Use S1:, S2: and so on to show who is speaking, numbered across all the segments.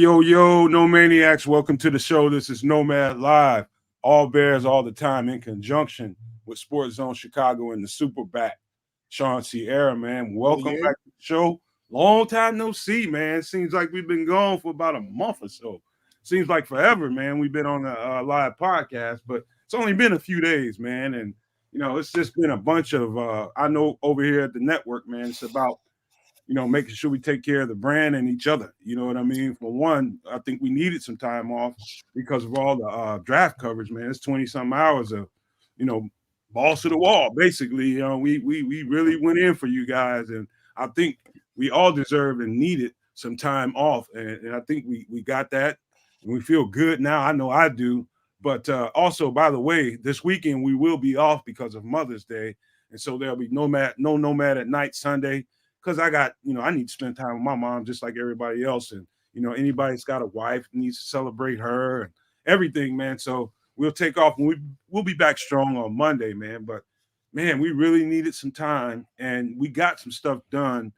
S1: Yo, no maniacs. Welcome to the show. This is Nomad Live. All Bears all the time in conjunction with Sports Zone Chicago and the SuperBack. Shawn Sierra, man. Welcome back to the show. Long time no see, man. Seems like we've been gone for about a month or so. Seems like forever, man. We've been on a live podcast, but it's only been a few days, man. And, you know, it's just been a bunch of, I know over here at the network, man, it's about, you know, making sure we take care of the brand and each other. You know what I mean? For one, I think we needed some time off because of all the draft coverage, man. It's 20-some hours of, you know, balls to the wall, basically. You know, we really went in for you guys, and I think we all deserve and needed some time off, and I think we got that, and we feel good now. I know I do. But also, by the way, this weekend we will be off because of Mother's Day, and so there'll be no Nomad at night Sunday. Because I got, you know, I need to spend time with my mom just like everybody else. And, you know, anybody that's got a wife needs to celebrate her and everything, man. So we'll take off and we'll be back strong on Monday, man. But, man, we really needed some time and we got some stuff done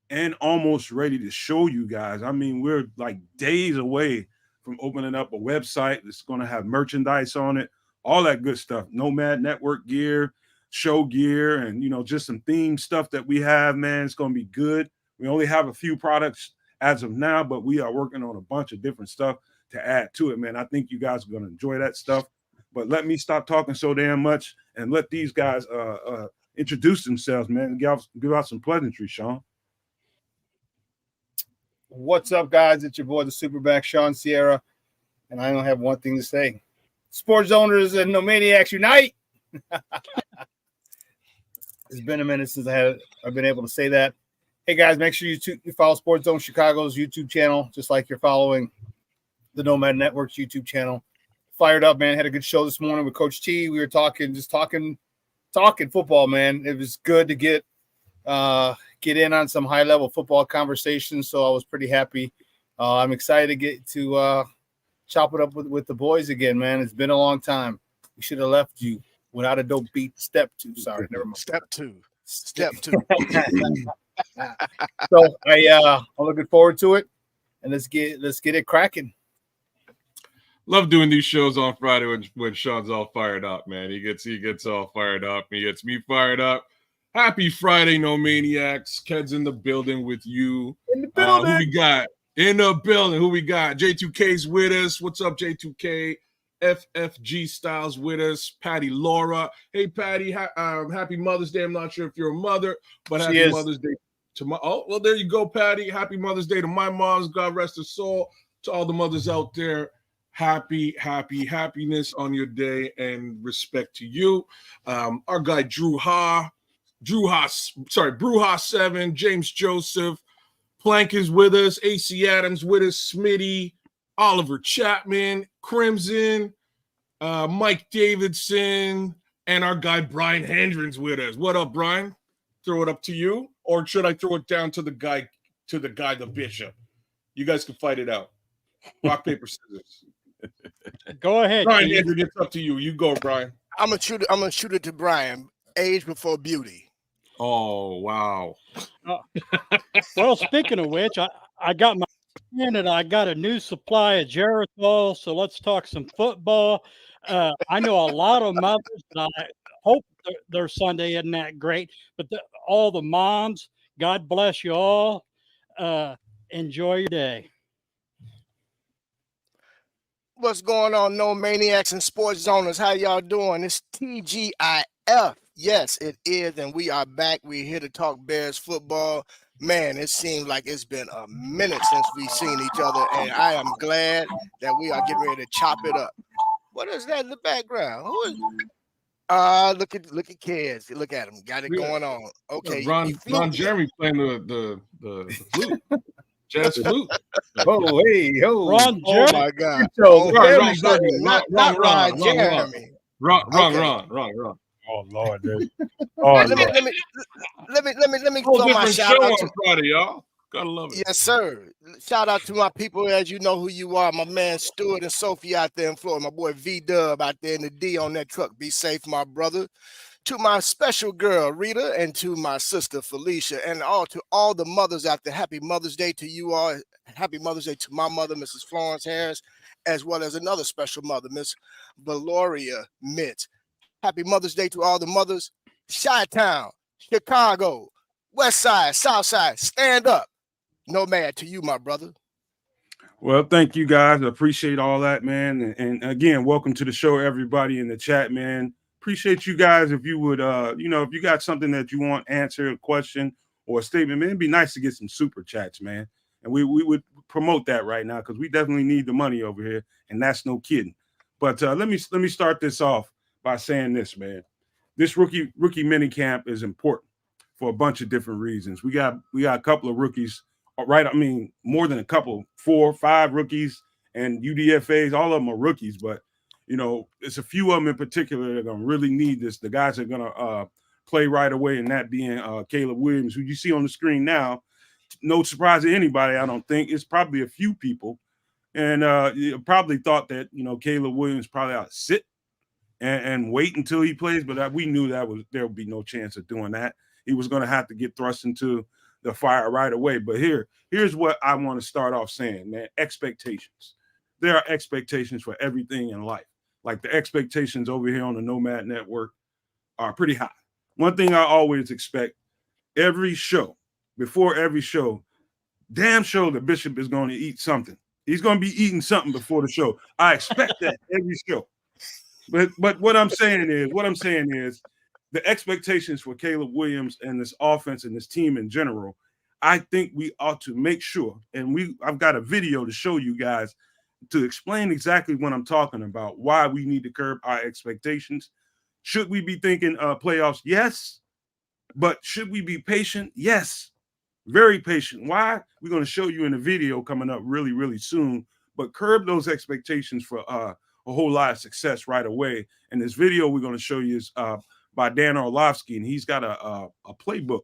S1: and almost ready to show you guys. I mean, we're like days away from opening up a website that's going to have merchandise on it, all that good stuff, Nomad Network gear, show gear, and, you know, just some theme stuff that we have, man. It's going to be good. We only have a few products as of now, but we are working on a bunch of different stuff to add to it, man. I think you guys are going to enjoy that stuff. But let me stop talking so damn much and let these guys introduce themselves, man. Give out some pleasantries, Shawn.
S2: What's up, guys? It's your boy, the SuperBack, Shawn Sierra, and I don't have one thing to say. Sports owners and Nomadiacs unite! It's been a minute since I've been able to say that. Hey, guys, make sure you follow Sports Zone Chicago's YouTube channel, just like you're following the Nomad Network's YouTube channel. Fired up, man. Had a good show this morning with Coach T. We were talking football, man. It was good to get in on some high-level football conversations, so I was pretty happy. I'm excited to get to chop it up with the boys again, man. It's been a long time. We should have left you without a dope beat. Step 2. Sorry, never mind.
S3: Step two.
S2: So I'm looking forward to it, and let's get it cracking.
S4: Love doing these shows on Friday when Shawn's all fired up, man. He gets all fired up. He gets me fired up. Happy Friday, no maniacs. Kedz in the building with you.
S2: In the building.
S4: Who we got? In the building. Who we got? J2K's with us. What's up, J2K? FFG Styles with us. Patty Laura. Hey, Patty. Happy Mother's Day. I'm not sure if you're a mother, but happy Mother's Day to my. Oh, well, there you go, Patty. Happy Mother's Day to my moms. God rest her soul. To all the mothers out there. Happiness on your day and respect to you. Our guy Bruja 7, James Joseph, Plank is with us, AC Adams with us, Smitty, Oliver Chapman, Crimson, Mike Davidson, and our guy Brian Hendren's with us. What up, Brian? Throw it up to you, or should I throw it down to the guy, the Bishop? You guys can fight it out. Rock, paper, scissors.
S5: Go ahead,
S4: Brian Hendren, it's up to you. You go, Brian.
S3: I'm gonna shoot it to Brian. Age before beauty.
S4: Oh, wow.
S5: Well, speaking of which, I got my friend and I got a new supply of Geritol, so let's talk some football. I know a lot of mothers, and I hope their Sunday isn't that great, but all the moms, God bless you all. Enjoy your day.
S3: What's going on, no maniacs and sports zoners? How y'all doing? It's TGIF. Yes, it is, and we are back. We're here to talk Bears football. Man, it seems like it's been a minute since we've seen each other, and I am glad that we are getting ready to chop it up. What is that in the background? Who is? Look at Kedz. Look at him. Got it going on. Okay,
S4: Ron Jeremy playing the flute. Jazz flute.
S2: Oh, hey, yo.
S5: Ron
S3: Oh
S5: Jeremy.
S3: my God.
S4: Not
S3: Ron Jeremy.
S4: Wrong.
S1: Oh, Lord, dude.
S3: Let me throw my shout out to
S4: Friday, y'all. Gotta love it.
S3: Yes, sir. Shout out to my people, as you know who you are. My man Stuart and Sophie out there in Florida. My boy V-Dub out there in the D on that truck. Be safe, my brother. to my special girl, Rita, and to my sister, Felicia, and to all the mothers out there. Happy Mother's Day to you all. Happy Mother's Day to my mother, Mrs. Florence Harris, as well as another special mother, Miss Valoria Mitz. Happy Mother's Day to all the mothers. Chi-Town, Chicago, West Side, South Side, stand up. Nomad to you, my brother.
S1: Well, thank you guys. I appreciate all that, man. And again, welcome to the show, everybody in the chat, man. Appreciate you guys. If you would, if you got something that you want answered, a question or a statement, man, it'd be nice to get some super chats, man. And we would promote that right now because we definitely need the money over here, and that's no kidding. But let me start this off by saying this, man. This rookie mini camp is important for a bunch of different reasons. We got a couple of rookies. Right, I mean, more than a couple, 4 or 5 rookies and UDFAs. All of them are rookies, but it's a few of them in particular that are going to really need this. The guys that are going to play right away, and that being Caleb Williams, who you see on the screen now. No surprise to anybody, I don't think. It's probably a few people, and you probably thought that Caleb Williams probably ought to sit and wait until he plays, but we knew there would be no chance of doing that. He was going to have to get thrust into the fire right away. But here's what I want to start off saying, man. Expectations. There are expectations for everything in life. Like the expectations over here on the Nomad Network are pretty high. One thing I always expect before every show, damn sure the bishop is going to eat something. He's going to be eating something before the show. I expect that every show. But what I'm saying is the expectations for Caleb Williams and this offense and this team in general, I think we ought to make sure, and I've got a video to show you guys to explain exactly what I'm talking about, why we need to curb our expectations. Should we be thinking playoffs? Yes. But should we be patient? Yes. Very patient. Why? We're going to show you in a video coming up really, really soon, but curb those expectations for a whole lot of success right away. And this video we're going to show you is by Dan Orlovsky, and he's got a playbook,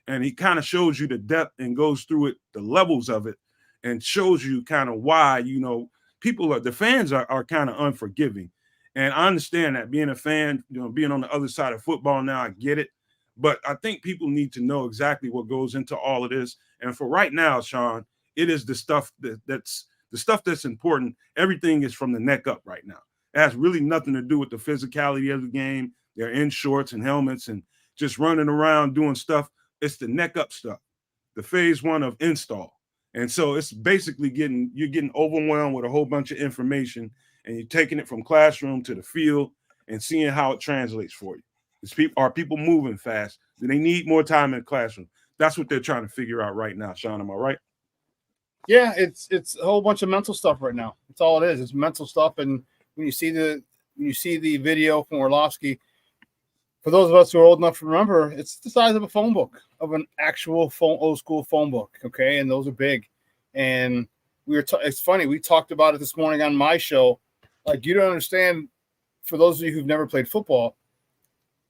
S1: and he kind of shows you the depth and goes through it, the levels of it, and shows you kind of why, the fans are kind of unforgiving. And I understand that being a fan, being on the other side of football now, I get it. But I think people need to know exactly what goes into all of this. And for right now, Shawn, it is the stuff that's important. Everything is from the neck up right now. It has really nothing to do with the physicality of the game. They're in shorts and helmets and just running around doing stuff. It's the neck up stuff, the phase 1 of install. And so it's basically you're getting overwhelmed with a whole bunch of information, and you're taking it from classroom to the field and seeing how it translates for you. Are people moving fast? Do they need more time in the classroom? That's what they're trying to figure out right now, Shawn. Am I right?
S2: Yeah, it's a whole bunch of mental stuff right now. That's all it is. It's mental stuff. And when you see the video from Orlovsky, for those of us who are old enough to remember, it's the size of a phone book, of an actual old school phone book. Okay, and those are big. And it's funny, we talked about it this morning on my show. Like, you don't understand. For those of you who've never played football,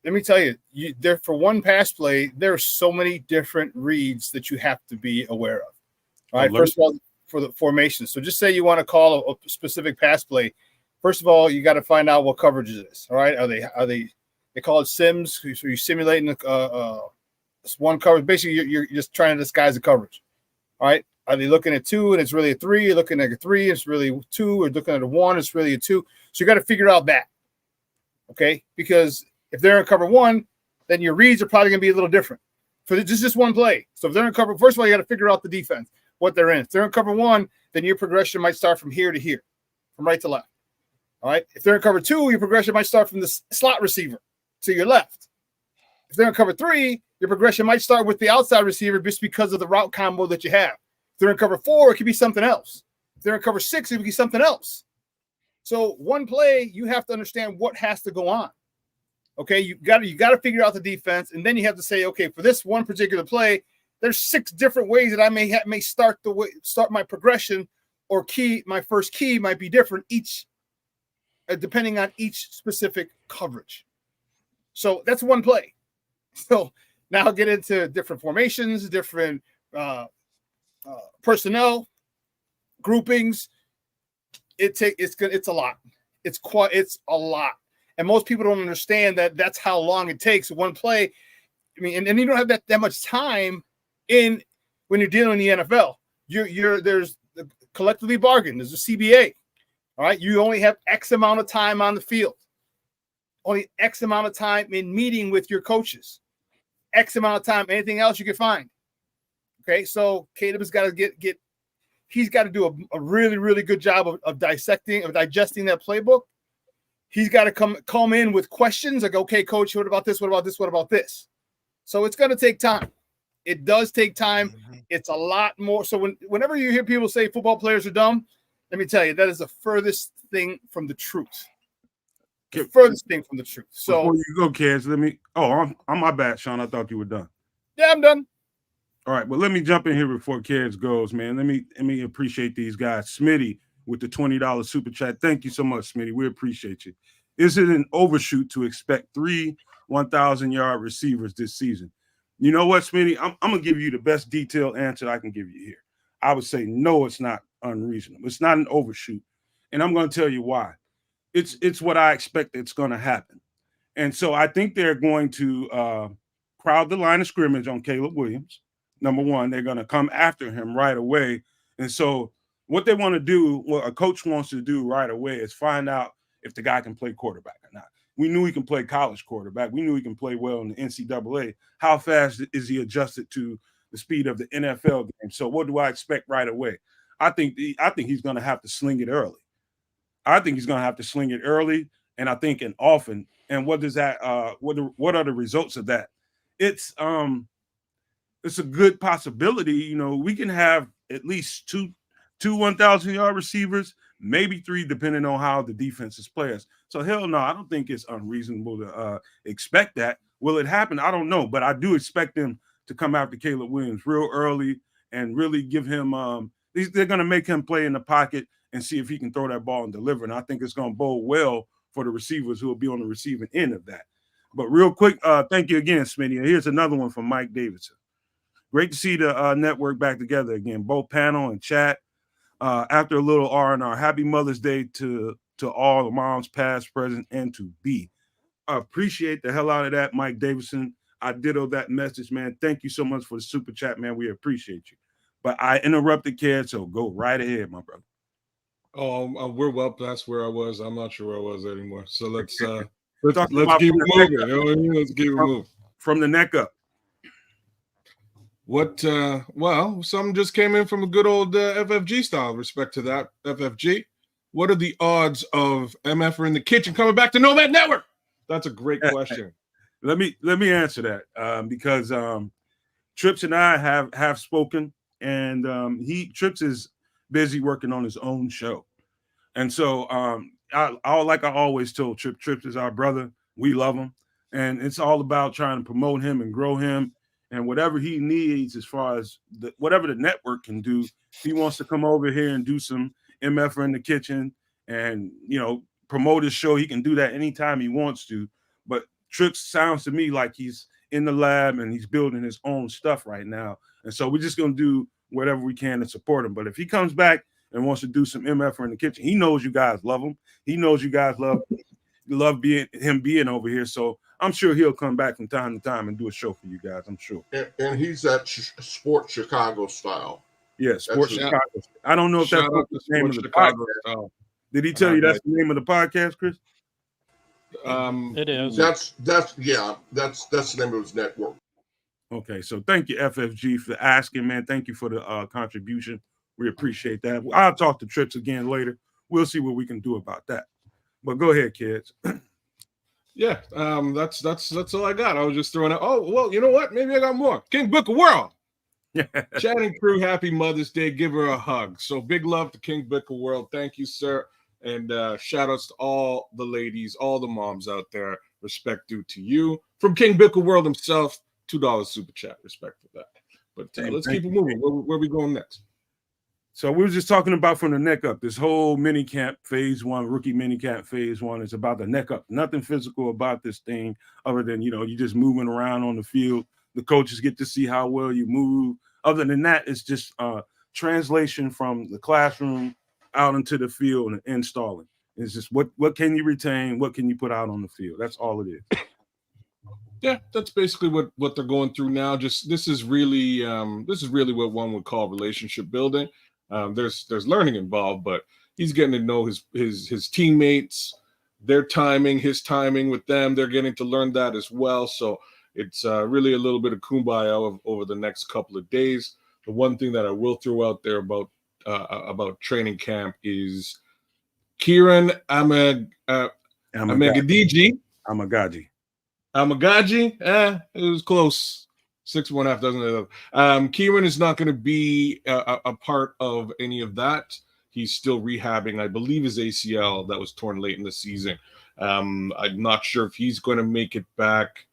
S2: let me tell you, there for one pass play, there are so many different reads that you have to be aware of. All right. First of all, for the formation. So just say you want to call a specific pass play. First of all, you got to find out what coverage it is. All right. Are they call it sims. So you're simulating one coverage. Basically, you're just trying to disguise the coverage. All right. Are they looking at 2 and it's really a 3? You're looking at a 3, it's really 2, or looking at a 1, it's really a 2. So you got to figure out that. Okay. Because if they're in cover 1, then your reads are probably going to be a little different for just one play. So if they're in cover, first of all, you got to figure out the defense, what they're in. If they're in cover 1, then your progression might start from here to here, from right to left. All right. If they're in cover 2, your progression might start from the slot receiver to your left. If they're in cover 3, your progression might start with the outside receiver just because of the route combo that you have. If they're in cover 4, it could be something else. If they're in cover 6, it could be something else. So one play, you have to understand what has to go on. Okay, you got to figure out the defense, and then you have to say, okay, for this one particular play, there's 6 different ways that I may start my progression, or my first key might be different each, depending on each specific coverage. So that's one play. So now I'll get into different formations, different personnel groupings. It's a lot. It's a lot. And most people don't understand that that's how long it takes one play. I mean, and you don't have that much time when you're dealing in the NFL. There's the collectively bargained. There's a CBA. All right. You only have X amount of time on the field. Only X amount of time in meeting with your coaches. X amount of time. Anything else you can find. Okay. So Caleb has got to he's got to do a really, really good job of digesting that playbook. He's got to come in with questions like, okay, coach, what about this? What about this? What about this? So it's going to take time. It does take time. It's a lot more. So whenever you hear people say football players are dumb, let me tell you, that is the furthest thing from the truth. The furthest thing from the truth. So
S1: before you go, Kedz, I'm my bad, Shawn. I thought you were done.
S2: Yeah, I'm done.
S1: All right, well, let me jump in here before Kedz goes, man. Let me appreciate these guys. Smitty with the $20 super chat. Thank you so much, Smitty. We appreciate you. Is it an overshoot to expect 3 1,000-yard receivers this season? You know what, Smitty? I'm going to give you the best detailed answer I can give you here. I would say no, it's not unreasonable. It's not an overshoot, and I'm going to tell you why. It's what I expect it's going to happen. And so I think they're going to crowd the line of scrimmage on Caleb Williams. Number one, they're going to come after him right away. And so what they want to do, what a coach wants to do right away is find out if the guy can play quarterback or not. We knew he can play college quarterback. We knew he can play well in the NCAA. How fast is he adjusted to the speed of the NFL game? So what do I expect right away? I think he's going to have to sling it early. And I think and often. And what does that? What are the results of that? It's a good possibility. You know, we can have at least two 1,000-yard receivers, maybe 3, depending on how the defenses play us. So hell no, I don't think it's unreasonable to expect that. Will it happen? I don't know, but I do expect them to come after Caleb Williams real early and really give him. They're going to make him play in the pocket and see if he can throw that ball and deliver. And I think it's going to bode well for the receivers who will be on the receiving end of that. But real quick, thank you again, Smitty. Here's another one from Mike Davidson. Great to see the network back together again, both panel and chat. After a little R&R, happy Mother's Day to all the moms, past, present, and to be. I appreciate the hell out of that, Mike Davidson. I ditto that message, man. Thank you so much for the super chat, man. We appreciate you. But I interrupted, Kedz, so go right ahead, my brother.
S4: Oh, we're well past where I was. I'm not sure where I was anymore. So let's keep it moving. Let's keep it moving.
S1: From the neck up.
S4: Well, some just came in from a good old FFG style. Respect to that, FFG. What are the odds of MF in the kitchen coming back to Nomad Network? That's a great question.
S1: Let me answer that because Trips and I have spoken, and Trips is busy working on his own show, and so I always told Trips is our brother. We love him, and it's all about trying to promote him and grow him. And whatever he needs, as far as whatever the network can do, he wants to come over here and do some MF in the kitchen and, promote his show. He can do that anytime he wants to. But Trips sounds to me like he's in the lab and he's building his own stuff right now. And so we're just going to do whatever we can to support him. But if he comes back and wants to do some MF in the kitchen, he knows you guys love him. He knows you guys love being over here. So I'm sure he'll come back from time to time and do a show for you guys. I'm sure.
S6: And he's that Sports Chicago style.
S1: Yeah, Sports Chicago. I don't know if that's the name of the podcast. Did he tell you that's the name of the podcast, Chris?
S5: It is.
S6: That's the name of his network.
S1: Okay, so thank you, FFG, for asking, man. Thank you for the contribution. We appreciate that. I'll talk to Trips again later. We'll see what we can do about that. But go ahead, kids.
S4: Yeah, that's all I got. I was just throwing out. Oh, well, you know what? Maybe I got more. King Book of World. Chatting crew, happy Mother's Day. Give her a hug. So big love to King Book of World. Thank you, sir. And shout outs to all the ladies, all the moms out there. Respect due to you. From King Book of World himself, $2 super chat. Respect for that. But let's keep it moving. Where are we going next?
S1: So we were just talking about from the neck up, this whole mini camp phase 1, rookie mini camp phase 1 is about the neck up. Nothing physical about this thing other than, you're just moving around on the field. The coaches get to see how well you move. Other than that, it's just translation from the classroom out into the field and installing. It's just what can you retain? What can you put out on the field? That's all it is.
S4: Yeah, that's basically what they're going through now. Just this is really what one would call relationship building. There's learning involved, but he's getting to know his teammates, their timing, his timing with them. They're getting to learn that as well. So it's really a little bit of kumbaya over the next couple of days. The one thing that I will throw out there about training camp is Kieran Amagadiji. Amagaji, it was close. 6.5 dozen. Kieran is not going to be a part of any of that. He's still rehabbing, I believe, his ACL that was torn late in the season. I'm not sure if he's going to make it back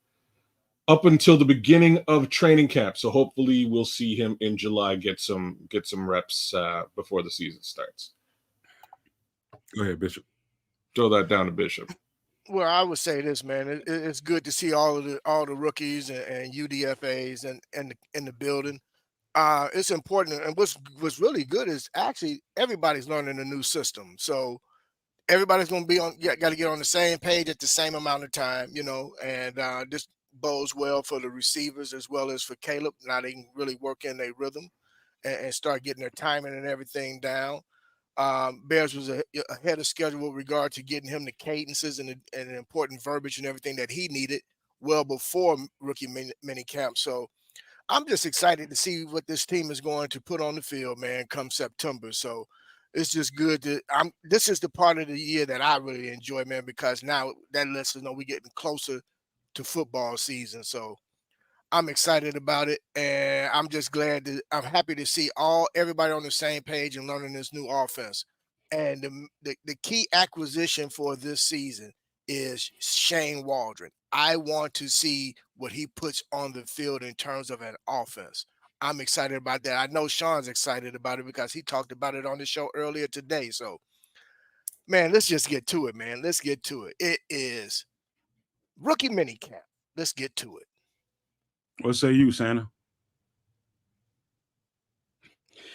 S4: up until the beginning of training camp. So hopefully we'll see him in July get some reps before the season starts.
S1: Go ahead, Bishop.
S4: Throw that down to Bishop.
S3: Well, I would say this, man. It's good to see all the rookies and UDFAs and in the building. It's important, and what's really good is actually everybody's learning a new system. So everybody's going to be got to get on the same page at the same amount of time, and this bodes well for the receivers as well as for Caleb. Now they can really work in their rhythm and start getting their timing and everything down. Bears was ahead of schedule with regard to getting him the cadences and important verbiage and everything that he needed well before rookie mini camp. So I'm just excited to see what this team is going to put on the field, man, come September. So it's just good this is the part of the year that I really enjoy, man, because now that lets us know we're getting closer to football season. So I'm excited about it, and I'm just I'm happy to see everybody on the same page and learning this new offense. And the key acquisition for this season is Shanewaldron. I want to see what he puts on the field in terms of an offense. I'm excited about that. I know Shawn's excited about it because he talked about it on the show earlier today. So, man, let's just get to it, man. Let's get to it. It is rookie minicamp. Let's get to it.
S1: What say you, Santa?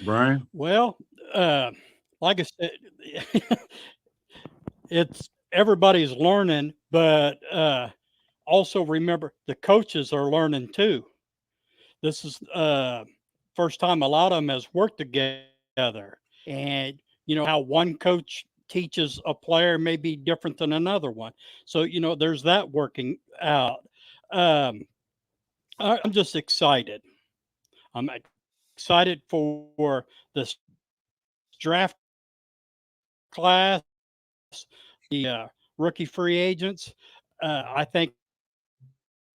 S1: Brian?
S5: Well, like I said, it's everybody's learning, but also remember the coaches are learning too. This is first time a lot of them has worked together, and how one coach teaches a player may be different than another one. So there's that working out. I'm just excited. I'm excited for this draft class, the rookie free agents. I think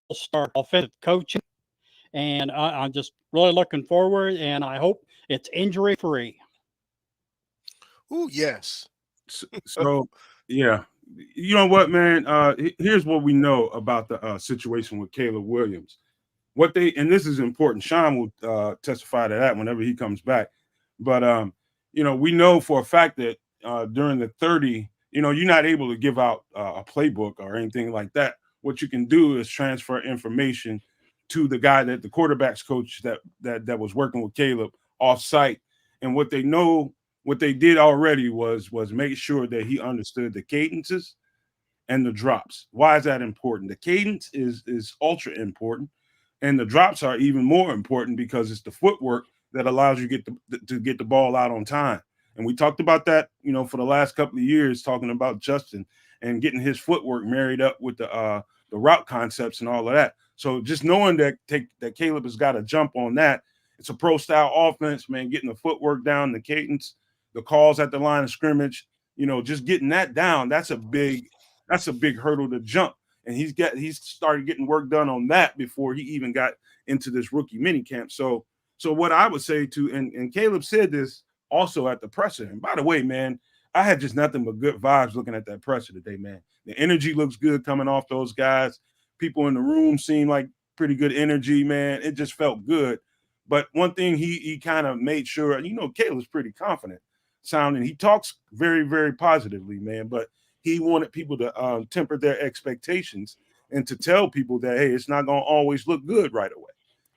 S5: we'll start offensive coaching, and I'm just really looking forward, and I hope it's injury free.
S3: Oh, yes.
S1: So, yeah. You know what, man? Here's what we know about the situation with Caleb Williams. And this is important. Shawn will testify to that whenever he comes back. But we know for a fact that during the 30, you're not able to give out a playbook or anything like that. What you can do is transfer information to the guy the quarterback's coach that was working with Caleb off site. And what they did already was make sure that he understood the cadences and the drops. Why is that important? The cadence is ultra important. And the drops are even more important because it's the footwork that allows you to get the ball out on time. And we talked about that, for the last couple of years, talking about Justin and getting his footwork married up with the route concepts and all of that. So just knowing that Caleb has got to jump on that. It's a pro style offense, man, getting the footwork down, the cadence, the calls at the line of scrimmage, just getting that down. That's a big hurdle to jump. And he's started getting work done on that before he even got into this rookie minicamp. So what I would say and Caleb said this also at the presser. And by the way, man, I had just nothing but good vibes looking at that presser today, man. The energy looks good coming off those guys. People in the room seem like pretty good energy, man. It just felt good. But one thing he kind of made sure, Caleb's pretty confident sounding. He talks very, very positively, man. But he wanted people to temper their expectations and to tell people that, hey, it's not going to always look good right away.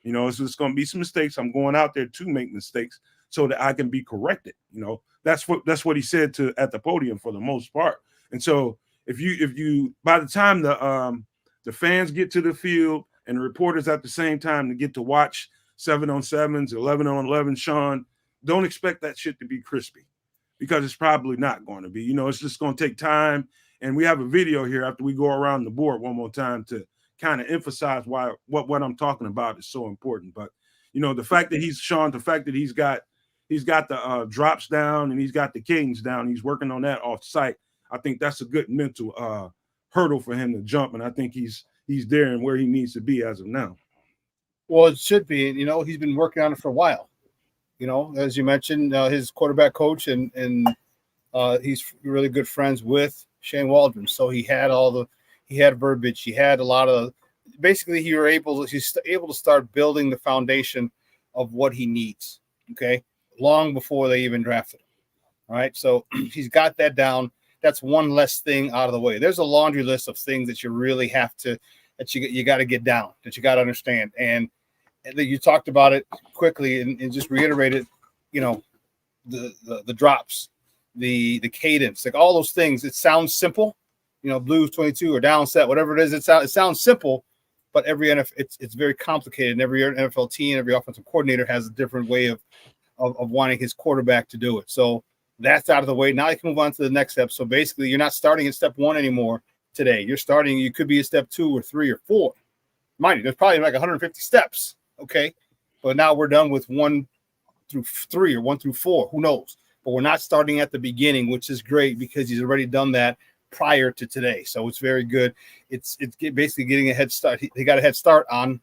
S1: It's just going to be some mistakes. I'm going out there to make mistakes so that I can be corrected. That's what he said at the podium for the most part. And so if you by the time the fans get to the field and the reporters at the same time to get to watch 7-on-7s, 11-on-11, Shawn, don't expect that shit to be crispy, because it's probably not going to be. You know, it's just going to take time. And we have a video here after we go around the board one more time to kind of emphasize why what I'm talking about is so important. But you know, the fact that he's got the drops down and he's got the cadence down, he's working on that off site. I think that's a good mental hurdle for him to jump, and I think he's there and where he needs to be as of now.
S2: Well, it should be. You know, he's been working on it for a while. You know, as you mentioned, his quarterback coach and he's really good friends with Shanewaldron. So he had verbiage. He had a lot of, basically he's able to start building the foundation of what he needs. Okay. Long before they even drafted him. All right. So he's got that down. That's one less thing out of the way. There's a laundry list of things that you really have to, that you got to get down, that you got to understand. And you talked about it quickly and just reiterated, you know, the drops, the cadence, like all those things. It sounds simple, you know, blues 22 or down set, whatever it is. It sounds simple, but every NFL, it's very complicated. And every NFL team, every offensive coordinator has a different way of wanting his quarterback to do it. So that's out of the way. Now you can move on to the next step. So basically, you're not starting at step 1 anymore today. You could be at step 2 or 3 or 4. Mind you, there's probably like 150 steps. Okay. But now we're done with 1 through 3 or 1 through 4. Who knows? But we're not starting at the beginning, which is great because he's already done that prior to today. So it's very good. It's basically getting a head start. He got a head start on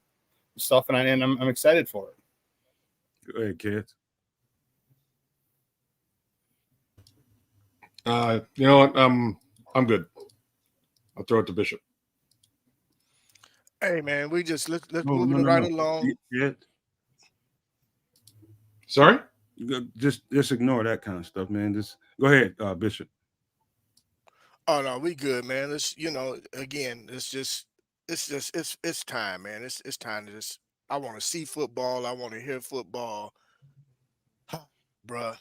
S2: stuff, and I'm excited for it.
S1: Go ahead, Kedz.
S4: You know what? I'm good. I'll throw it to Bishop.
S3: Hey man, we just let's move it right along.
S1: Yeah.
S4: Sorry?
S1: Just ignore that kind of stuff, man. Just go ahead, Bishop.
S3: Oh no, we good, man. It's, you know, again, it's time, man. It's time to just, I want to see football. I want to hear football. Bruh,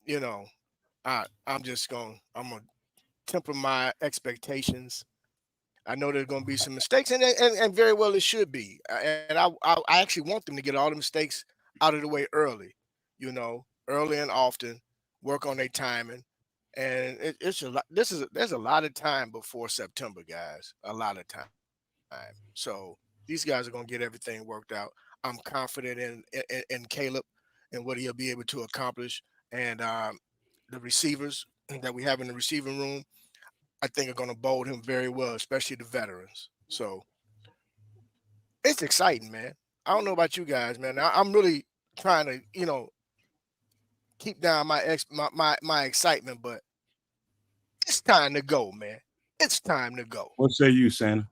S3: you know, I'm gonna temper my expectations. I know there's gonna be some mistakes, and very well it should be. And I actually want them to get all the mistakes out of the way early, you know, early and often. Work on their timing, and there's a lot of time before September, guys. A lot of time. So these guys are gonna get everything worked out. I'm confident in Caleb and what he'll be able to accomplish, and the receivers that we have in the receiving room, I think, are going to mold him very well, especially the veterans. So it's exciting, man. I don't know about you guys, man. I'm really trying to, you know, keep down my excitement, but it's time to go, man. It's time to go.
S1: What say you, Santa?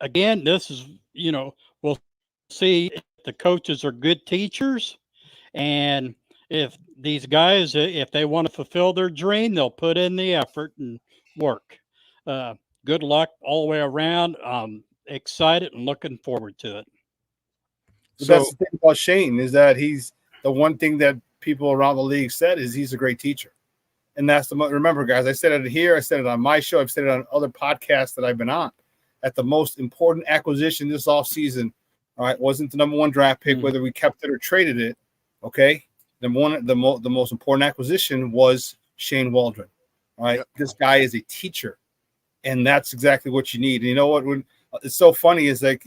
S5: Again, this is, you know, we'll see if the coaches are good teachers, and if these guys, if they want to fulfill their dream, they'll put in the effort and work. Good luck all the way around. I'm excited and looking forward to it.
S2: So that's the thing about Shane, is that he's the one thing that people around the league said is he's a great teacher. And that's remember, guys, I said it here. I said it on my show. I've said it on other podcasts that I've been on. That the most important acquisition this offseason, all right, wasn't the number 1 draft pick, whether we kept it or traded it. Okay. The most important acquisition was Shanewaldron. All right. Yep. This guy is a teacher, and that's exactly what you need. And you know what? It's so funny is that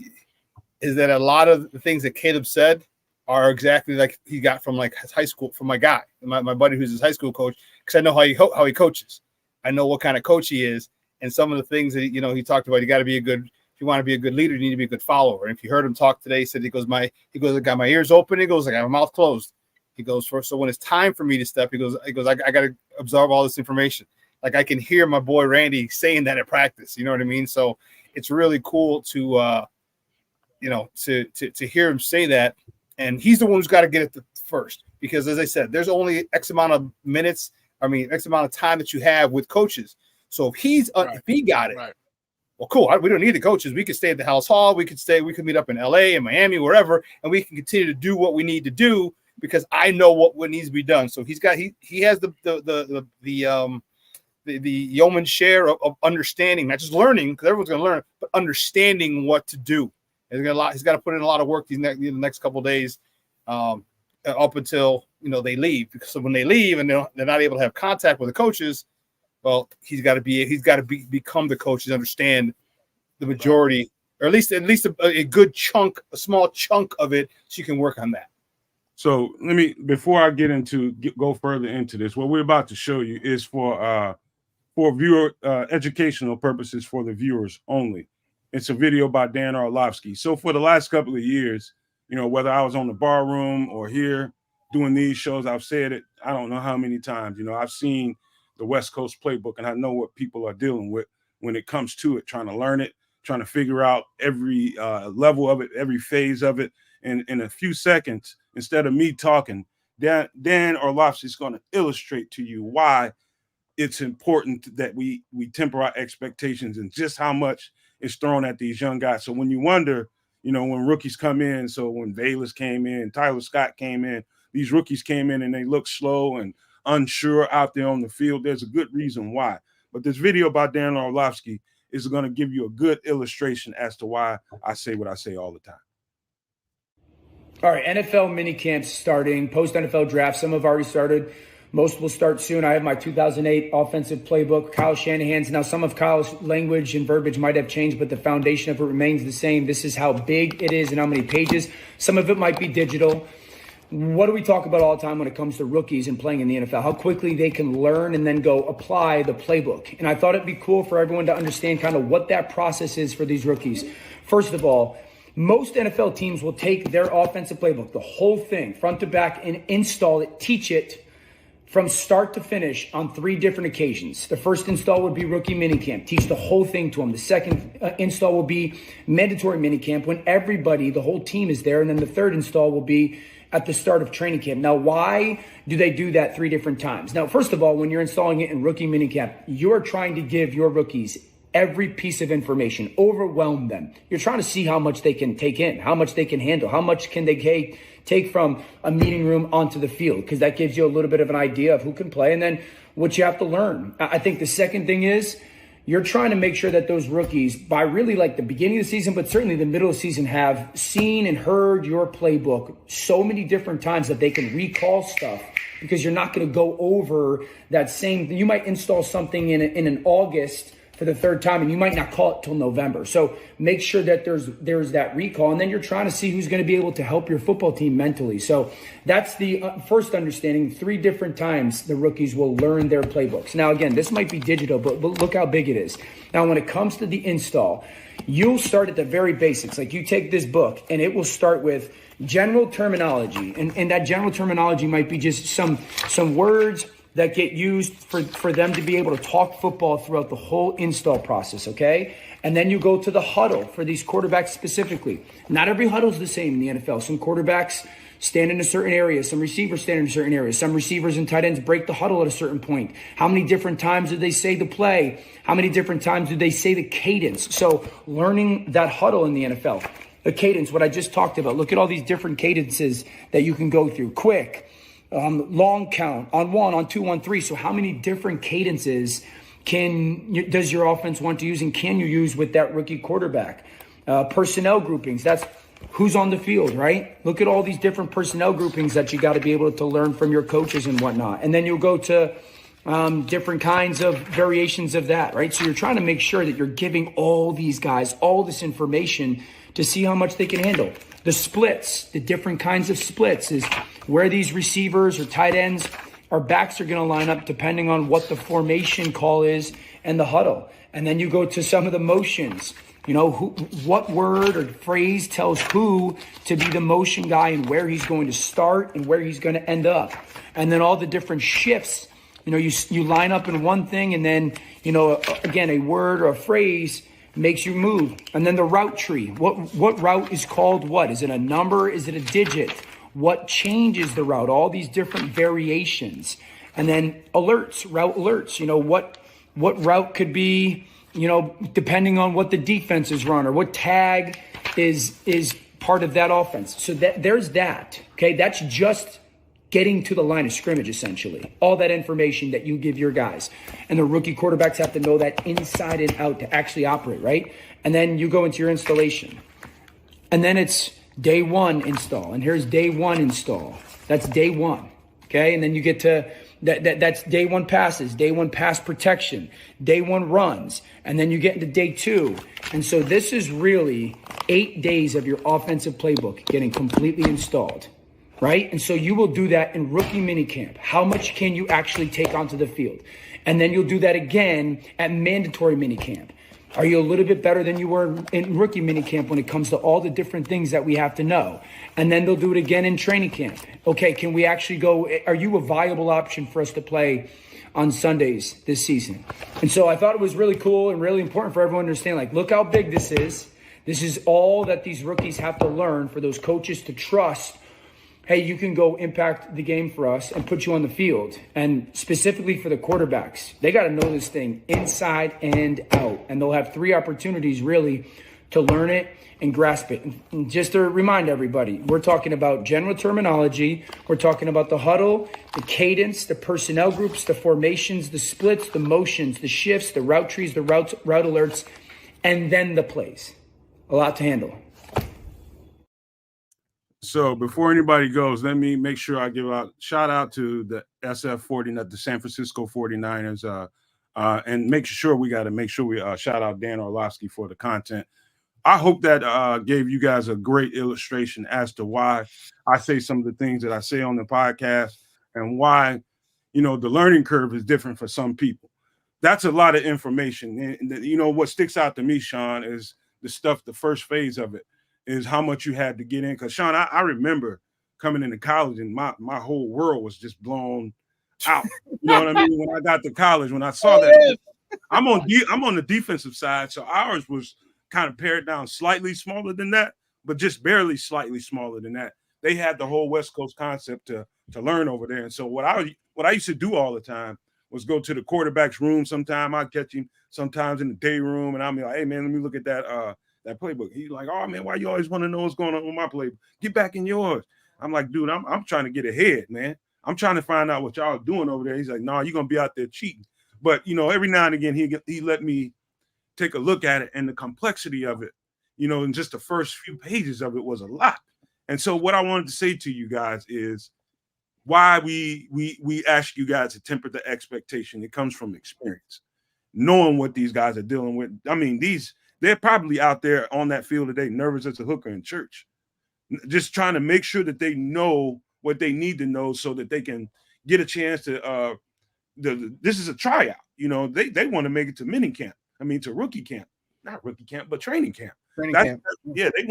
S2: a lot of the things that Caleb said are exactly like he got from like his high school, from my guy, my buddy who's his high school coach, because I know how he coaches. I know what kind of coach he is, and some of the things that, you know, he talked about. You got to be a good. If you want to be a good leader, you need to be a good follower. And if you heard him talk today, he said I got my ears open. He goes, I got my mouth closed. He goes, so when it's time for me to step, he goes, I got to absorb all this information. Like I can hear my boy Randy saying that at practice. You know what I mean? So it's really cool to, you know, to hear him say that. And he's the one who's got to get it first, because as I said, there's only X amount of minutes. X amount of time that you have with coaches. So if if he got it, well, cool. We don't need the coaches. We could stay at the Halashall. We could meet up in LA and Miami, wherever, and we can continue to do what we need to do. because I know what needs to be done. So he has the yeoman's share of understanding, not just learning, because everyone's going to learn, but understanding what to do. He's got to put in a lot of work the next couple of days, up until they leave. Because when they leave and they're not able to have contact with the coaches, well, he's got to become the coaches, understand the majority, or at least a good chunk, a small chunk of it, so you can work on that.
S1: So before I go further into this, what we're about to show you is for viewer educational purposes for the viewers only. It's a video by Dan Orlovsky. So for the last couple of years, whether I was on the bar room or here doing these shows, I've said it, I don't know how many times, I've seen the West Coast playbook, and I know what people are dealing with when it comes to it, trying to learn it, trying to figure out every level of it, every phase of it. And in a few seconds, instead of me talking, Dan Orlovsky is going to illustrate to you why it's important that we temper our expectations and just how much is thrown at these young guys. So when you wonder, when rookies come in, so when Bayless came in, Tyler Scott came in, these rookies came in and they look slow and unsure out there on the field, there's a good reason why. But this video by Dan Orlovsky is going to give you a good illustration as to why I say what I say all the time.
S7: All right, NFL minicamps starting, post-NFL draft. Some have already started. Most will start soon. I have my 2008 offensive playbook, Kyle Shanahan's. Now, some of Kyle's language and verbiage might have changed, but the foundation of it remains the same. This is how big it is and how many pages. Some of it might be digital. What do we talk about all the time when it comes to rookies and playing in the NFL? How quickly they can learn and then go apply the playbook. And I thought it'd be cool for everyone to understand kind of what that process is for these rookies. First of all, most NFL teams will take their offensive playbook, the whole thing, front to back, and install it, teach it from start to finish on 3 different occasions. The first install would be rookie minicamp. Teach the whole thing to them. The second install will be mandatory minicamp when everybody, the whole team is there. And then the third install will be at the start of training camp. Now, why do they do that 3 different times? Now, first of all, when you're installing it in rookie minicamp, you're trying to give your rookies every piece of information, overwhelm them. You're trying to see how much they can take in, how much they can handle, how much can they take from a meeting room onto the field, because that gives you a little bit of an idea of who can play and then what you have to learn. I think the second thing is you're trying to make sure that those rookies, by really like the beginning of the season, but certainly the middle of the season, have seen and heard your playbook so many different times that they can recall stuff, because you're not going to go over that same. You might install something in an August for the 3rd time, and you might not call it till November. So make sure that there's that recall, and then you're trying to see who's going to be able to help your football team mentally. So that's the first understanding. 3 different times the rookies will learn their playbooks. Now, again, this might be digital, but look how big it is. Now, when it comes to the install, you'll start at the very basics. Like, you take this book, and it will start with general terminology, and that general terminology might be just some words that get used for them to be able to talk football throughout the whole install process, okay? And then you go to the huddle for these quarterbacks specifically. Not every huddle is the same in the NFL. Some quarterbacks stand in a certain area. Some receivers stand in a certain area. Some receivers and tight ends break the huddle at a certain point. How many different times do they say the play? How many different times do they say the cadence? So learning that huddle in the NFL. The cadence, what I just talked about. Look at all these different cadences that you can go through. Quick. Long count, on 1, on 2, on 3. So how many different cadences does your offense want to use, and can you use with that rookie quarterback? Personnel groupings, that's who's on the field, right? Look at all these different personnel groupings that you got to be able to learn from your coaches and whatnot. And then you'll go to different kinds of variations of that, right? So you're trying to make sure that you're giving all these guys all this information to see how much they can handle. The splits, the different kinds of splits, is where these receivers or tight ends or backs are going to line up depending on what the formation call is and the huddle. And then you go to some of the motions. What word or phrase tells who to be the motion guy and where he's going to start and where he's going to end up. And then all the different shifts. You line up in one thing, and then, again, a word or a phrase makes you move. And then the route tree. What route is called what? Is it a number? Is it a digit? What changes the route? All these different variations. And then alerts, route alerts. What route could be, depending on what the defense is run or what tag is part of that offense. So that there's that. Okay, that's just getting to the line of scrimmage, essentially. All that information that you give your guys. And the rookie quarterbacks have to know that inside and out to actually operate, right? And then you go into your installation. And then it's day one install. And here's day one install. That's day one, okay? And then you get to, that's day one passes, day one pass protection, day one runs. And then you get into day two. And so this is really 8 days of your offensive playbook getting completely installed. Right? And so you will do that in rookie minicamp. How much can you actually take onto the field? And then you'll do that again at mandatory minicamp. Are you a little bit better than you were in rookie minicamp when it comes to all the different things that we have to know? And then they'll do it again in training camp. Okay, can we actually go? Are you a viable option for us to play on Sundays this season? And so I thought it was really cool and really important for everyone to understand, like, look how big this is. This is all that these rookies have to learn for those coaches to trust. Hey, you can go impact the game for us and put you on the field. And specifically for the quarterbacks, they got to know this thing inside and out. And they'll have 3 opportunities really to learn it and grasp it. And just to remind everybody, we're talking about general terminology. We're talking about the huddle, the cadence, the personnel groups, the formations, the splits, the motions, the shifts, the route trees, the route alerts, and then the plays. A lot to handle.
S1: So before anybody goes, let me make sure I give a shout out to the SF49, the San Francisco 49ers, and make sure we shout out Dan Orlovsky for the content. I hope that gave you guys a great illustration as to why I say some of the things that I say on the podcast and why, the learning curve is different for some people. That's a lot of information. And, what sticks out to me, Shawn, is the first phase of it. Is how much you had to get in. Because, Shawn, I remember coming into college and my whole world was just blown out. You know what I mean? When I got to college, when I saw that, I'm on the defensive side, so ours was kind of pared down slightly smaller than that, but just barely slightly smaller than that. They had the whole West Coast concept to learn over there. And so what I used to do all the time was go to the quarterback's room. Sometime I'd catch him sometimes in the day room, and I'll be like, hey, man, let me look at that playbook. He's like, oh man, why you always want to know what's going on with my playbook? Get back in yours. I'm like, dude, I'm trying to get ahead, man. I'm trying to find out what y'all are doing over there. He's like, no, you're gonna be out there cheating. But every now and again he let me take a look at it, and the complexity of it, in just the first few pages of it was a lot. And so what I wanted to say to you guys is why we ask you guys to temper the expectation. It comes from experience, knowing what these guys are dealing with. I mean, they're probably out there on that field today, nervous as a hooker in church, just trying to make sure that they know what they need to know so that they can get a chance to. This is a tryout. They want to make it to to rookie camp, not rookie camp, but training camp. Yeah, they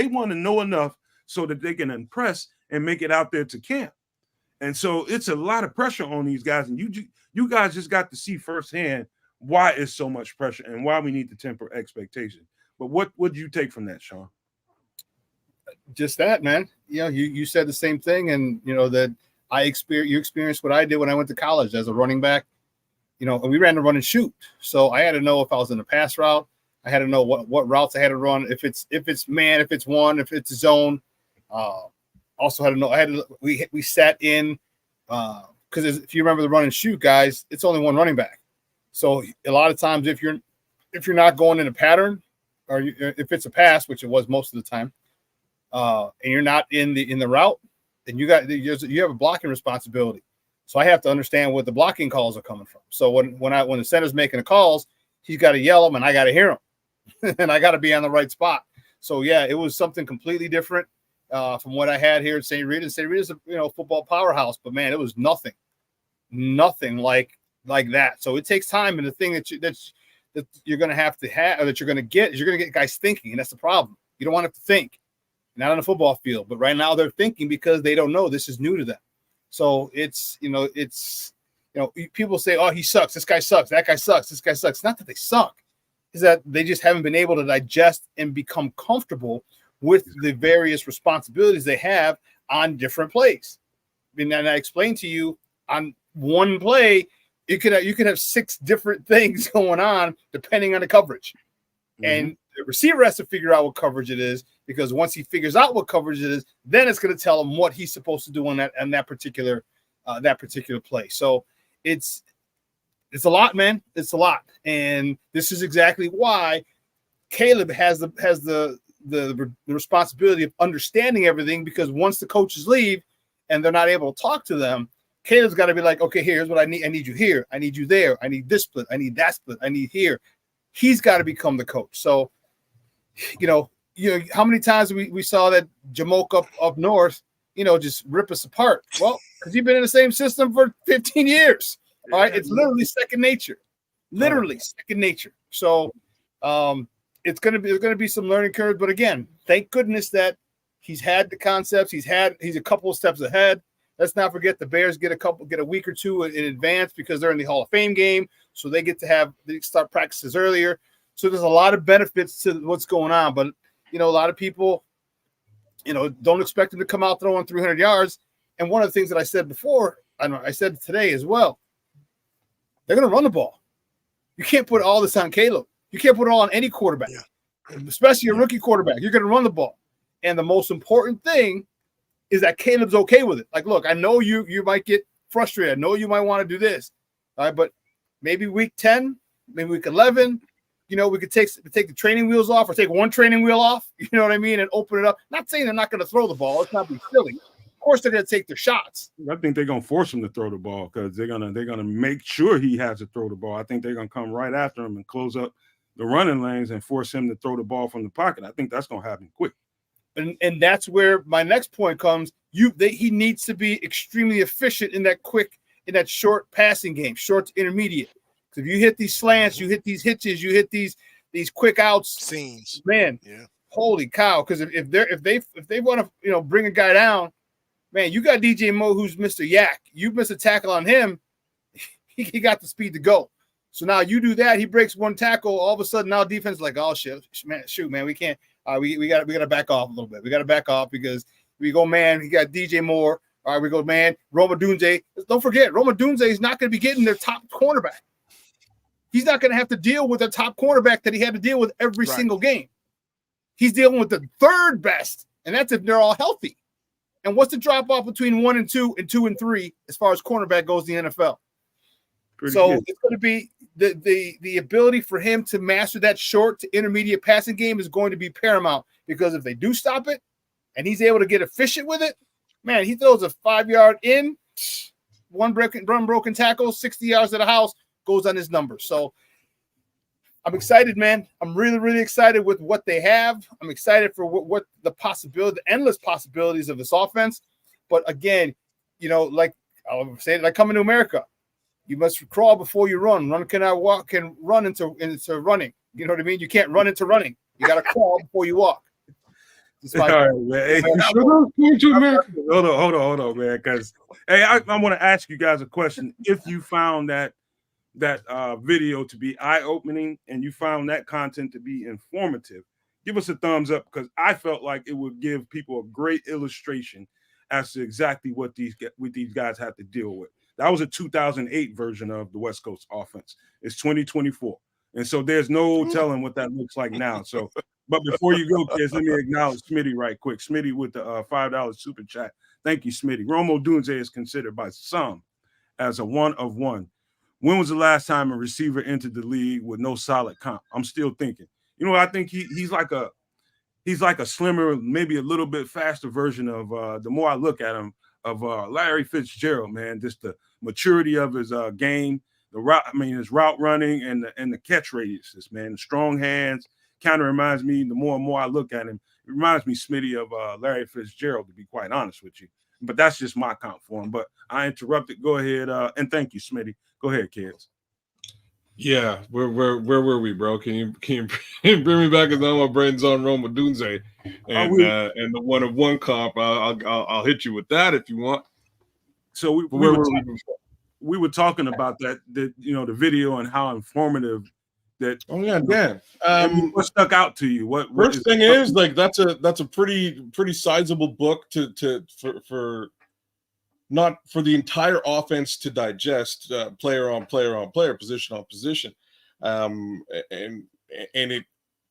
S1: want to know enough so that they can impress and make it out there to camp. And so it's a lot of pressure on these guys, and you guys just got to see firsthand why it's so much pressure and why we need to temper expectations. But what would you take from that, Shawn?
S2: Just that, man. You said the same thing, and that you experienced what I did when I went to college as a running back. And we ran the run and shoot. So I had to know if I was in a pass route. I had to know what routes I had to run. If it's man, if it's one, if it's zone. Also had to know. We sat in because if you remember the run and shoot, guys, it's only one running back. So a lot of times, if you're not going in a pattern, or if it's a pass, which it was most of the time, and you're not in the route, then you have a blocking responsibility. So I have to understand what the blocking calls are coming from. So when the center's making the calls, he's got to yell them, and I got to hear them, and I got to be on the right spot. So yeah, it was something completely different from what I had here at St. Rita. St. Rita's a football powerhouse, but man, it was nothing like that. So it takes time, and the thing that you're going to have, or that you're going to get, is you're going to get guys thinking, and that's the problem. You don't want them to think, not on the football field, but right now they're thinking because they don't know. This is new to them. So it's people say, oh, he sucks, this guy sucks, that guy sucks, this guy sucks. Not that they suck, is that they just haven't been able to digest and become comfortable with the various responsibilities they have on different plays. And I explained to you, on one play, you could have 6 different things going on depending on the coverage. Mm-hmm. And the receiver has to figure out what coverage it is. because once he figures out what coverage it is, then it's going to tell him what he's supposed to do on that particular play. So it's a lot, man. It's a lot, and this is exactly why Caleb has the responsibility of understanding everything, because once the coaches leave and they're not able to talk to them, Caleb's got to be like, okay, here's what I need. I need you here. I need you there. I need this split. I need that split. I need here. He's got to become the coach. So, you know, how many times we saw that Jamoke up north, just rip us apart? Well, because you've been in the same system for 15 years. All right. It's literally second nature. Literally second nature. So there's going to be some learning curves. But again, thank goodness that he's had the concepts. He's a couple of steps ahead. Let's not forget the Bears get a week or two in advance because they're in the Hall of Fame game. So they start practices earlier. So there's a lot of benefits to what's going on. But, a lot of people, don't expect him to come out throwing 300 yards. And one of the things that I said before, I said today as well, they're going to run the ball. You can't put all this on Caleb. You can't put it all on any quarterback, especially a rookie quarterback. You're going to run the ball. And the most important thing is that Caleb's okay with it. Like, look, I know you might get frustrated. I know you might want to do this. All right, but maybe week 10, maybe week 11, we could take the training wheels off or take one training wheel off, you know what I mean, and open it up. Not saying they're not going to throw the ball. Let's not be silly. Of course they're going to take their shots.
S1: I think they're going to force him to throw the ball because they're gonna make sure he has to throw the ball. I think they're going to come right after him and close up the running lanes and force him to throw the ball from the pocket. I think that's going to happen quick.
S2: And that's where my next point comes. He needs to be extremely efficient in that short passing game, short to intermediate. Because if you hit these slants, you hit these hitches, you hit these quick outs,
S3: seams,
S2: man. Yeah. Holy cow! Because if they want to bring a guy down, man, you got DJ Moore who's Mr. Yak. You miss a tackle on him, he got the speed to go. So now you do that, he breaks one tackle. All of a sudden, now defense is like, oh shit, man, we can't. We got to back off a little bit. We got to back off because we go, man, he got DJ Moore. All right, we go, man, Roma Dunze. Don't forget, Roma Dunze is not going to be getting their top cornerback. He's not going to have to deal with a top cornerback that he had to deal with every single game. He's dealing with the third best, and that's if they're all healthy. And what's the drop-off between 1 and 2 and 2 and 3 as far as cornerback goes in the NFL? It's going to be the ability for him to master that short to intermediate passing game is going to be paramount, because if they do stop it and he's able to get efficient with it, man, he throws a 5-yard in, one broken tackle, 60 yards to the house, goes on his numbers. So I'm excited, man. I'm really, really excited with what they have. I'm excited for what the endless possibilities of this offense. But again, like I'll say it, like coming to America. You must crawl before you run. Run cannot walk, can run into running. You know what I mean? You can't run into running. You got to crawl before you walk.
S1: All right, man. Hey, hold on, man. Because I want to ask you guys a question. If you found that video to be eye-opening and you found that content to be informative, give us a thumbs up, because I felt like it would give people a great illustration as to exactly what these guys have to deal with. That was a 2008 version of the West Coast offense. It's 2024. And so there's no telling what that looks like now. So, but before you go, kids, let me acknowledge Smitty right quick. Smitty with the $5 super chat. Thank you, Smitty. Romo Dunze is considered by some as a one of one. When was the last time a receiver entered the league with no solid comp? I'm still thinking. I think he's like a slimmer, maybe a little bit faster version of the more I look at him, of Larry Fitzgerald, man. Just the maturity of his game, his route running and the catch radiuses, man. The strong hands kind of reminds me, the more and more I look at him, it reminds me, Smitty, of Larry Fitzgerald, to be quite honest with you. But that's just my comp for him. But I interrupted. Go ahead, and thank you, Smitty. Go ahead, kids.
S4: Yeah, where were we, bro? Can you bring me back? Because now my brain's on Roma Dunze and the one of one comp. I'll hit you with that if you want.
S1: So we were talking about that the video and how informative that.
S4: Oh yeah, Dan.
S1: What stuck out to you? What
S4: first thing is like that's a pretty sizable book for not for the entire offense to digest, player on player on player, position on position, and it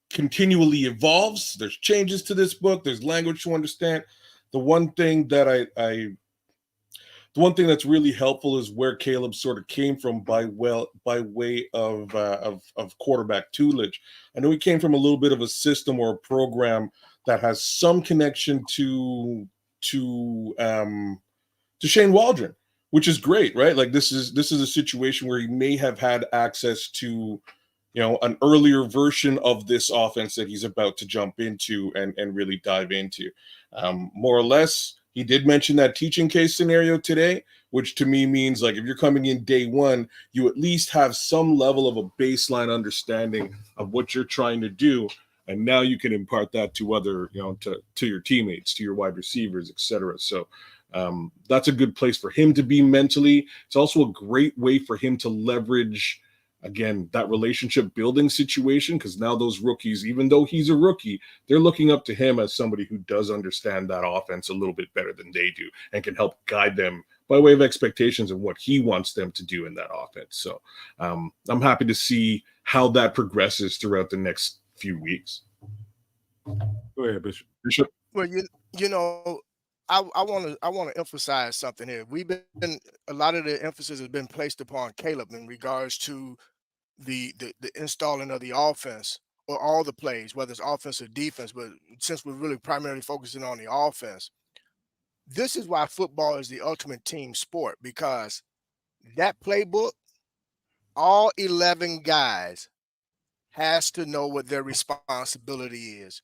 S4: continually evolves. There's changes to this book. There's language to understand. The one thing that the one thing that's really helpful is where Caleb sort of came from by way of quarterback tutelage. I know he came from a little bit of a system or a program that has some connection to Shanewaldron, which is great, right? Like this is a situation where he may have had access to, an earlier version of this offense that he's about to jump into and really dive into. More or less, he did mention that teaching case scenario today, which to me means like if you're coming in day one, you at least have some level of a baseline understanding of what you're trying to do. And now you can impart that to other, to your teammates, to your wide receivers, etc. So that's a good place for him to be mentally. It's also a great way for him to leverage, again, that relationship building situation, because now those rookies, even though he's a rookie, they're looking up to him as somebody who does understand that offense a little bit better than they do and can help guide them by way of expectations of what he wants them to do in that offense. So I'm happy to see how that progresses throughout the next few weeks.
S1: Go ahead, Bishop.
S3: Well, I want to emphasize something here. A lot of the emphasis has been placed upon Caleb in regards to the installing of the offense or all the plays, whether it's offense or defense. But since we're really primarily focusing on the offense, this is why football is the ultimate team sport, because that playbook, all 11 guys has to know what their responsibility is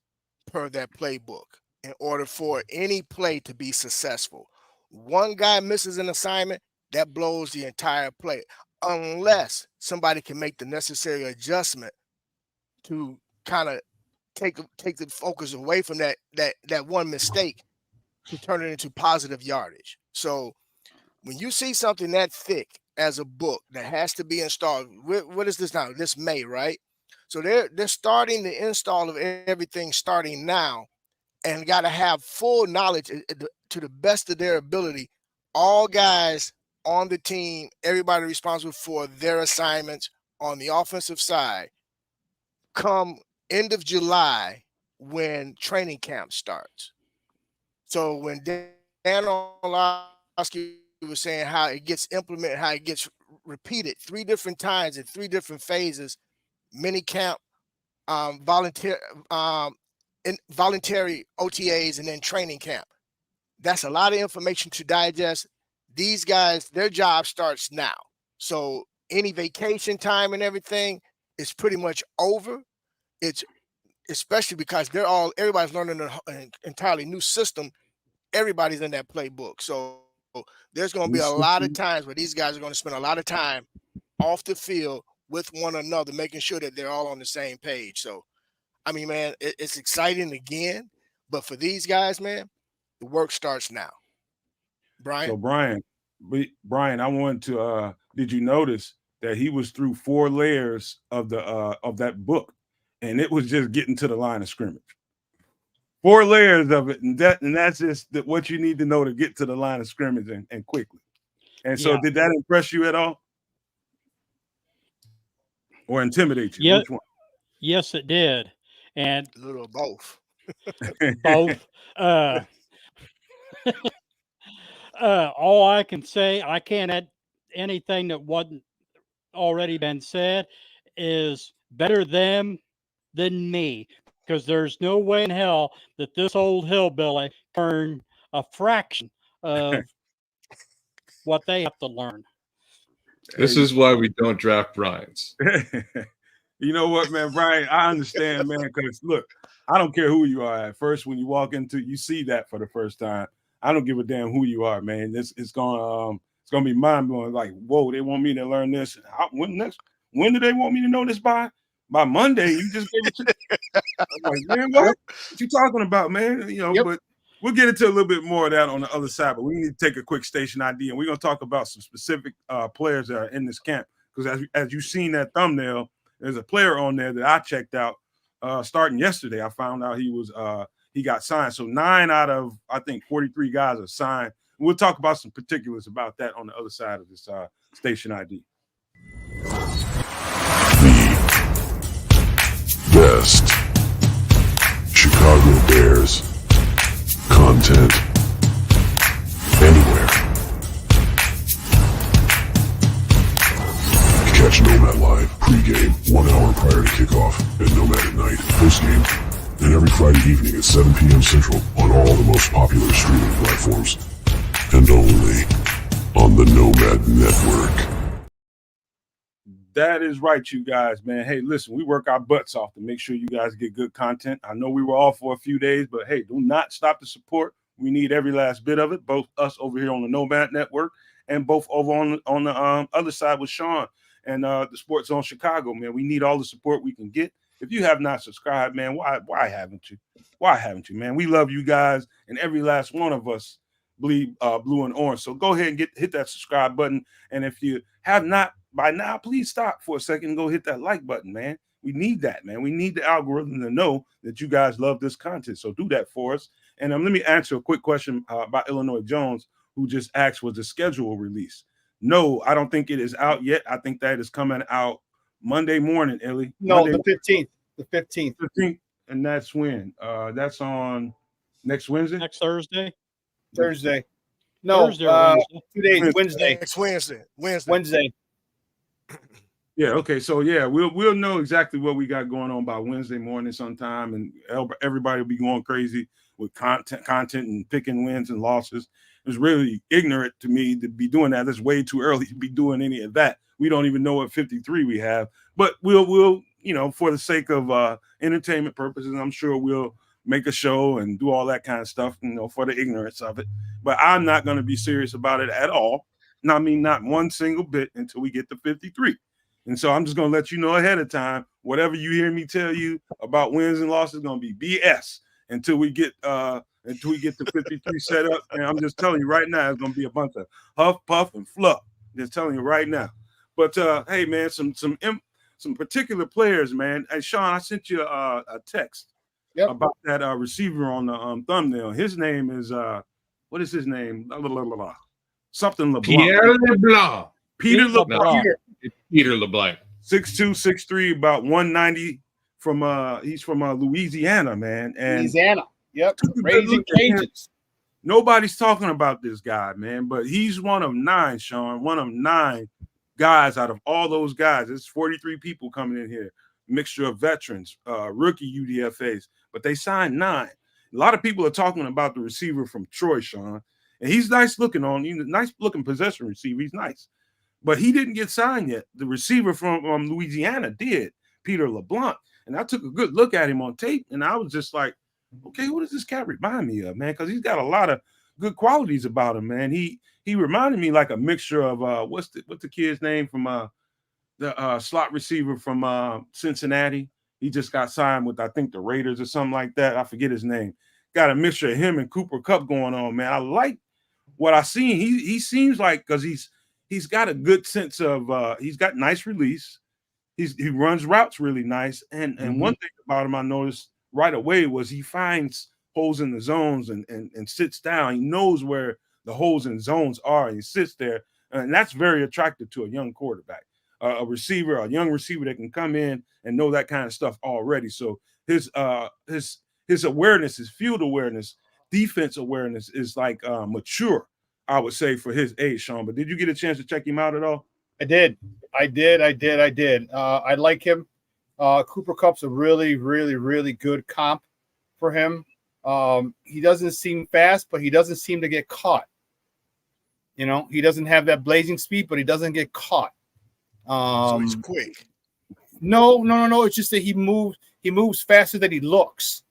S3: per that playbook in order for any play to be successful. One guy misses an assignment, that blows the entire play, unless somebody can make the necessary adjustment to kind of take the focus away from that one mistake to turn it into positive yardage. So when you see something that thick as a book that has to be installed, what is this now? This May, right? So they're starting the install of everything starting now, and got to have full knowledge to the best of their ability. All guys on the team, everybody responsible for their assignments on the offensive side, come end of July when training camp starts. So when Dan Orlovsky was saying how it gets implemented, how it gets repeated 3 different times in 3 different phases, mini camp, voluntary OTAs, and then training camp. That's a lot of information to digest. These guys, their job starts now. So any vacation time and everything is pretty much over. It's especially because everybody's learning an entirely new system. Everybody's in that playbook. So there's going to be a lot of times where these guys are going to spend a lot of time off the field with one another, making sure that they're all on the same page. So, I mean, man, it's exciting again, but for these guys, man, the work starts now. Brian?
S1: So Brian, I wanted to, did you notice that he was through 4 layers of that book, and it was just getting to the line of scrimmage? 4 layers of it, and that's just what you need to know to get to the line of scrimmage and quickly. And so, did that impress you at all, or intimidate you?
S5: Yeah.
S1: Which one?
S5: Yes, it did, and
S3: a little of both.
S5: Both. All I can say, I can't add anything that wasn't already been said, is better them than me, because there's no way in hell that this old hillbilly learned a fraction of what they have to learn.
S4: This is why we don't draft Bryans.
S1: You know what, man, Brian, I understand, man, because look, I don't care who you are at first. When you walk into, you see that for the first time, I don't give a damn who you are, man. It's gonna be mind blowing. Like, whoa, they want me to learn this. When do they want me to know this by? By Monday? You just gave it to me. I'm like, man, what you talking about, man? But we'll get into a little bit more of that on the other side. But we need to take a quick station ID, and we're gonna talk about some specific players that are in this camp. Because as you've seen that thumbnail, there's a player on there that I checked out starting yesterday. I found out he got signed. So 9 out of, I think, 43 guys are signed. And we'll talk about some particulars about that on the other side of this station ID.
S8: The best content anywhere. Catch Nomad Live pregame 1 hour prior to kickoff and Nomad at Night postgame, and every Friday evening at 7 p.m. Central on all the most popular streaming platforms, and only on the Nomad Network.
S1: That is right, you guys, man. Hey, listen, we work our butts off to make sure you guys get good content. I know we were off for a few days, but hey, do not stop the support. We need every last bit of it, both us over here on the Nomad Network and both over on the other side with Shawn and the Sports Zone Chicago, man. We need all the support we can get. If you have not subscribed, man, why haven't you? Why haven't you, man? We love you guys, and every last one of us bleed blue and orange. So go ahead and hit that subscribe button. And if you have not by now, please stop for a second and go hit that like button, man. We need that, man. We need the algorithm to know that you guys love this content. So do that for us. And let me answer a quick question about Illinois Jones, who just asked, was the schedule released? No, I don't think it is out yet. I think that is coming out Monday morning, Illy.
S2: No,
S1: Monday,
S2: the 15th. The 15th.
S1: 15th. And that's when? That's on next Wednesday?
S5: Next Thursday?
S2: Thursday. No,
S5: Thursday or Wednesday?
S2: 2 days. Wednesday.
S3: Next Wednesday.
S2: Wednesday.
S1: Yeah, okay. So yeah, we'll know exactly what we got going on by Wednesday morning sometime, and everybody will be going crazy with content and picking wins and losses. It's really ignorant to me to be doing that. It's way too early to be doing any of that. We don't even know what 53 we have, but we'll for the sake of entertainment purposes, I'm sure we'll make a show and do all that kind of stuff, for the ignorance of it. But I'm not going to be serious about it at all. I mean, not one single bit until we get to 53. And so I'm just going to let you know ahead of time, whatever you hear me tell you about wins and losses is going to be BS until we get the 53 set up. And I'm just telling you right now, it's going to be a bunch of huff, puff, and fluff. Just telling you right now. But hey, man, some particular players, man. Hey, Shawn, I sent you a text about that receiver on the thumbnail. His name is what is his name? Something LeBlanc.
S6: Pierre LeBlanc.
S1: Peter LeBlanc.
S6: Peter LeBlanc.
S1: 6'2", 6'3", about 190 he's from Louisiana, man. And
S2: Louisiana. Yep. Raising Cajuns.
S1: Nobody's talking about this guy, man, but he's one of 9, Shawn. One of 9 guys out of all those guys. There's 43 people coming in here. Mixture of veterans, rookie UDFAs, but they signed 9. A lot of people are talking about the receiver from Troy, Shawn. And he's nice looking nice looking possession receiver. He's nice. But he didn't get signed yet. The receiver from Louisiana did, Peter LeBlanc. And I took a good look at him on tape, and I was just like, okay, what does this cat remind me of, man? Because he's got a lot of good qualities about him, man. He reminded me like a mixture of what's the kid's name from the slot receiver from Cincinnati. He just got signed with, I think, the Raiders or something like that. I forget his name. Got a mixture of him and Cooper Kupp going on, man. I like what I seen. He seems like, because he's got a good sense of he's got nice release. He runs routes really nice. And one thing about him I noticed right away was he finds holes in the zones and sits down. He knows where the holes in zones are, and he sits there. And that's very attractive to a young quarterback, a young receiver that can come in and know that kind of stuff already. So his awareness, his field awareness, defense awareness is like mature, I would say, for his age, Shawn. But did you get a chance to check him out at all?
S2: I did. I like him. Cooper Kupp's a really, really, really good comp for him. He doesn't seem fast, but he doesn't seem to get caught. He doesn't have that blazing speed, but he doesn't get caught.
S3: So he's quick.
S2: No. It's just that he moves faster than he looks.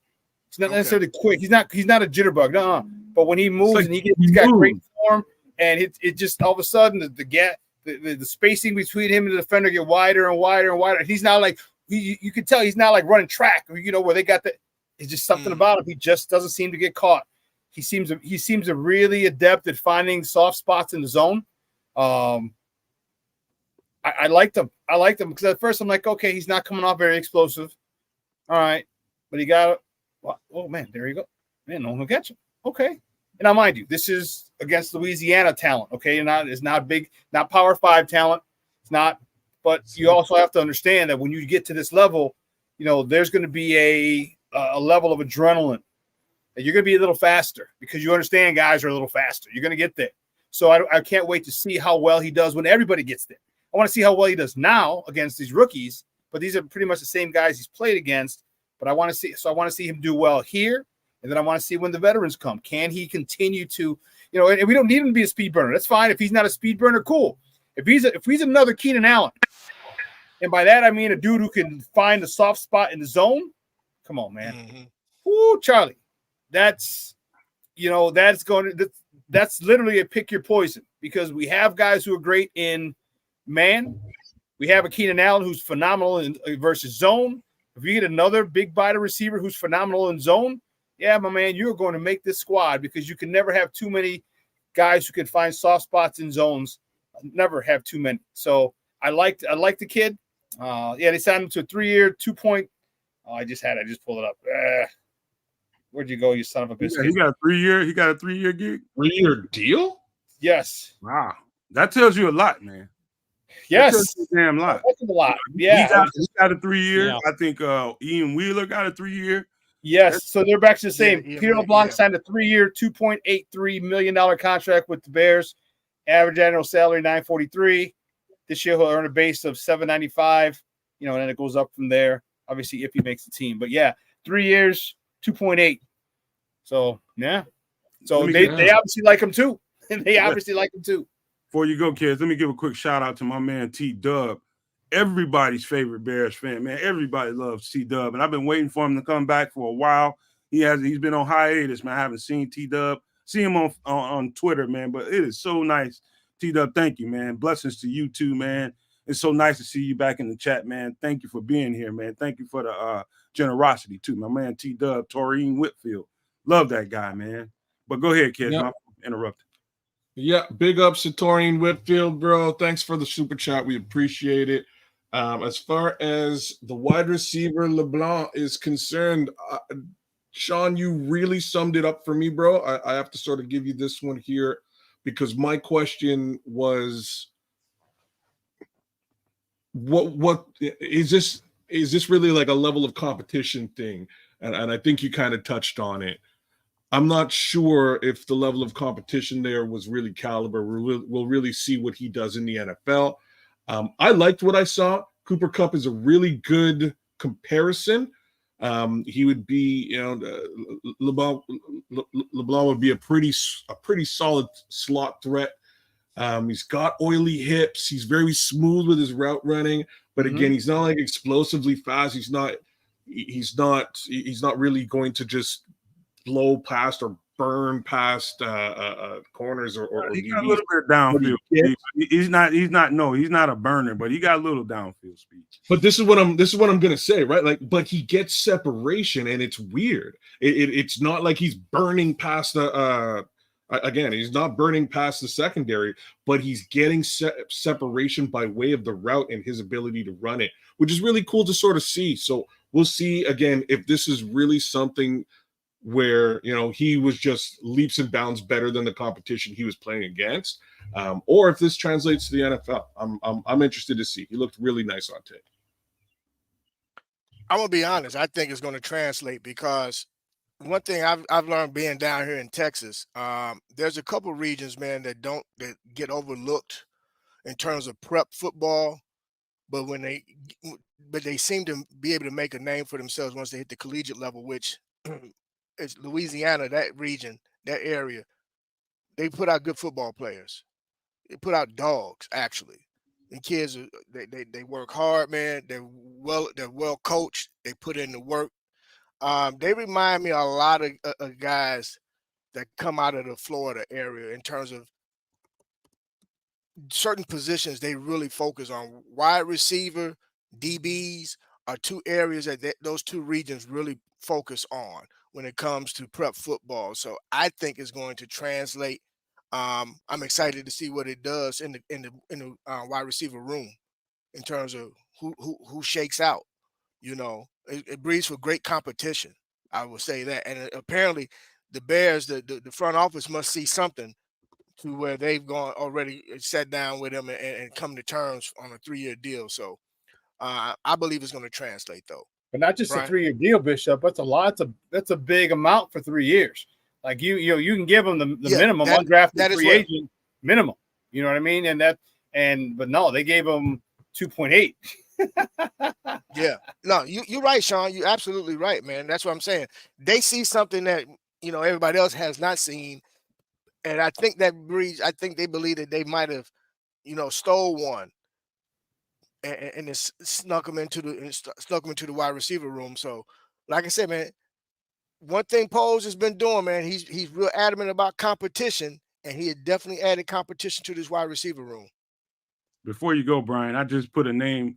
S2: He's not necessarily quick. He's not a jitterbug. But when he moves and he's got great form, and it just all of a sudden the gap, the spacing between him and the defender get wider and wider and wider. He's not like you can tell he's not like running track, where they got the. It's just something about him. He just doesn't seem to get caught. He seems a really adept at finding soft spots in the zone. I liked him. Because at first I'm like, okay, he's not coming off very explosive. All right, but he got. Oh man, there you go. Man, no one will catch him. Okay, and now mind you, this is against Louisiana talent. Okay, it's not big, not Power 5 talent. It's not, but you also have to understand that when you get to this level, there's going to be a level of adrenaline that you're going to be a little faster because you understand guys are a little faster. You're going to get there. So I can't wait to see how well he does when everybody gets there. I want to see how well he does now against these rookies, but these are pretty much the same guys he's played against. But I want to see him do well here, and then I want to see when the veterans come. Can he continue to, and we don't need him to be a speed burner. That's fine. If he's not a speed burner, cool. If he's another Keenan Allen, and by that I mean a dude who can find the soft spot in the zone. Come on, man. Mm-hmm. Ooh, Charlie. That's literally a pick your poison because we have guys who are great in man. We have a Keenan Allen who's phenomenal in versus zone. If you get another big body receiver who's phenomenal in zone, yeah, my man, you're going to make this squad because you can never have too many guys who can find soft spots in zones. Never have too many. So I like the kid. They signed him to a 3-year, 2 point. Oh, I just pulled it up. Where'd you go, you son of a biscuit?
S1: He got a 3-year. He got a 3-year gig.
S4: 3-year deal?
S2: Yes.
S1: Wow, that tells you a lot, man.
S2: Yes,
S1: that tells you a damn lot.
S2: That's a lot. Yeah,
S1: he got a 3-year.
S5: Yeah.
S1: I think Ian Wheeler got a 3-year.
S2: Yes, so they're back to the same.
S3: Yeah,
S2: Peter LeBlanc signed a 3-year, $2.83 million contract with the Bears. Average annual salary $943. This year he'll earn a base of $795. And then it goes up from there. Obviously, if he makes the team, but yeah, 3 years, 2.8. So yeah, so they obviously like him too. They obviously like him too.
S1: Before you go, kids, let me give a quick shout out to my man T-Dub, everybody's favorite Bears fan, man. Everybody loves T-Dub, and I've been waiting for him to come back for a while. He's been on hiatus, man. I haven't seen T-Dub. See him on Twitter, man, but it is so nice. T-Dub, thank you, man. Blessings to you too, man. It's so nice to see you back in the chat, man. Thank you for being here, man. Thank you for the generosity too. My man T-Dub, Taurine Whitfield. Love that guy, man. But go ahead, kids.
S4: Yep.
S1: Interrupted.
S4: Yeah, big ups to Taurine Whitfield, bro. Thanks for the super chat. We appreciate it. As far as the wide receiver LeBlanc is concerned, Shawn, you really summed it up for me, bro. I have to sort of give you this one here because my question was, what is this? Is this really like a level of competition thing? And I think you kind of touched on it. I'm not sure if the level of competition there was really caliber. We'll really see what he does in the NFL. I liked what I saw. Cooper Kupp is a really good comparison. He would be, LeBlanc would be a pretty solid slot threat. He's got oily hips. He's very smooth with his route running, but again, he's not like explosively fast. He's not really going to just blow past or burn past corners or
S1: he got a little bit of downfield. He's not a burner, but he got a little downfield speed.
S4: But this is what I'm gonna say, right? Like, but he gets separation, and it's weird. It's not like he's burning past the again, he's not burning past the secondary, but he's getting separation by way of the route and his ability to run it, which is really cool to sort of see. So we'll see again if this is really something where he was just leaps and bounds better than the competition he was playing against, or if this translates to the NFL. I'm interested to see. He looked really nice on tape.
S3: I'm gonna be honest. I think it's going to translate because one thing I've learned being down here in Texas, there's a couple regions, man, that get overlooked in terms of prep football, but they seem to be able to make a name for themselves once they hit the collegiate level, which it's Louisiana, that region, that area. They put out good football players. They put out dogs, actually. The kids, they work hard, man. They're well coached. They put in the work. They remind me a lot of guys that come out of the Florida area in terms of certain positions they really focus on. Wide receiver, DBs are two areas that those two regions really focus on when it comes to prep football. So I think it's going to translate. I'm excited to see what it does in the wide receiver room in terms of who shakes out. It breeds for great competition. I will say that. And apparently the Bears, the front office must see something to where they've gone already sat down with him and come to terms on a 3-year deal. So I believe it's going to translate though.
S2: but not just
S3: Right.
S2: a 3-year deal, Bishop. That's a big amount for 3 years. Like you can give them the minimum undrafted free agent minimum. You know what I mean? But no, they gave him 2.8.
S3: Yeah. No, you're right, Shawn. You're absolutely right, man. That's what I'm saying. They see something that, everybody else has not seen. And I think they believe that they might have, stole one and then snuck him into the wide receiver room. So, like I said, man, one thing Poles has been doing, man, he's real adamant about competition, and he had definitely added competition to this wide receiver room.
S1: Before you go, Brian, I just put a name.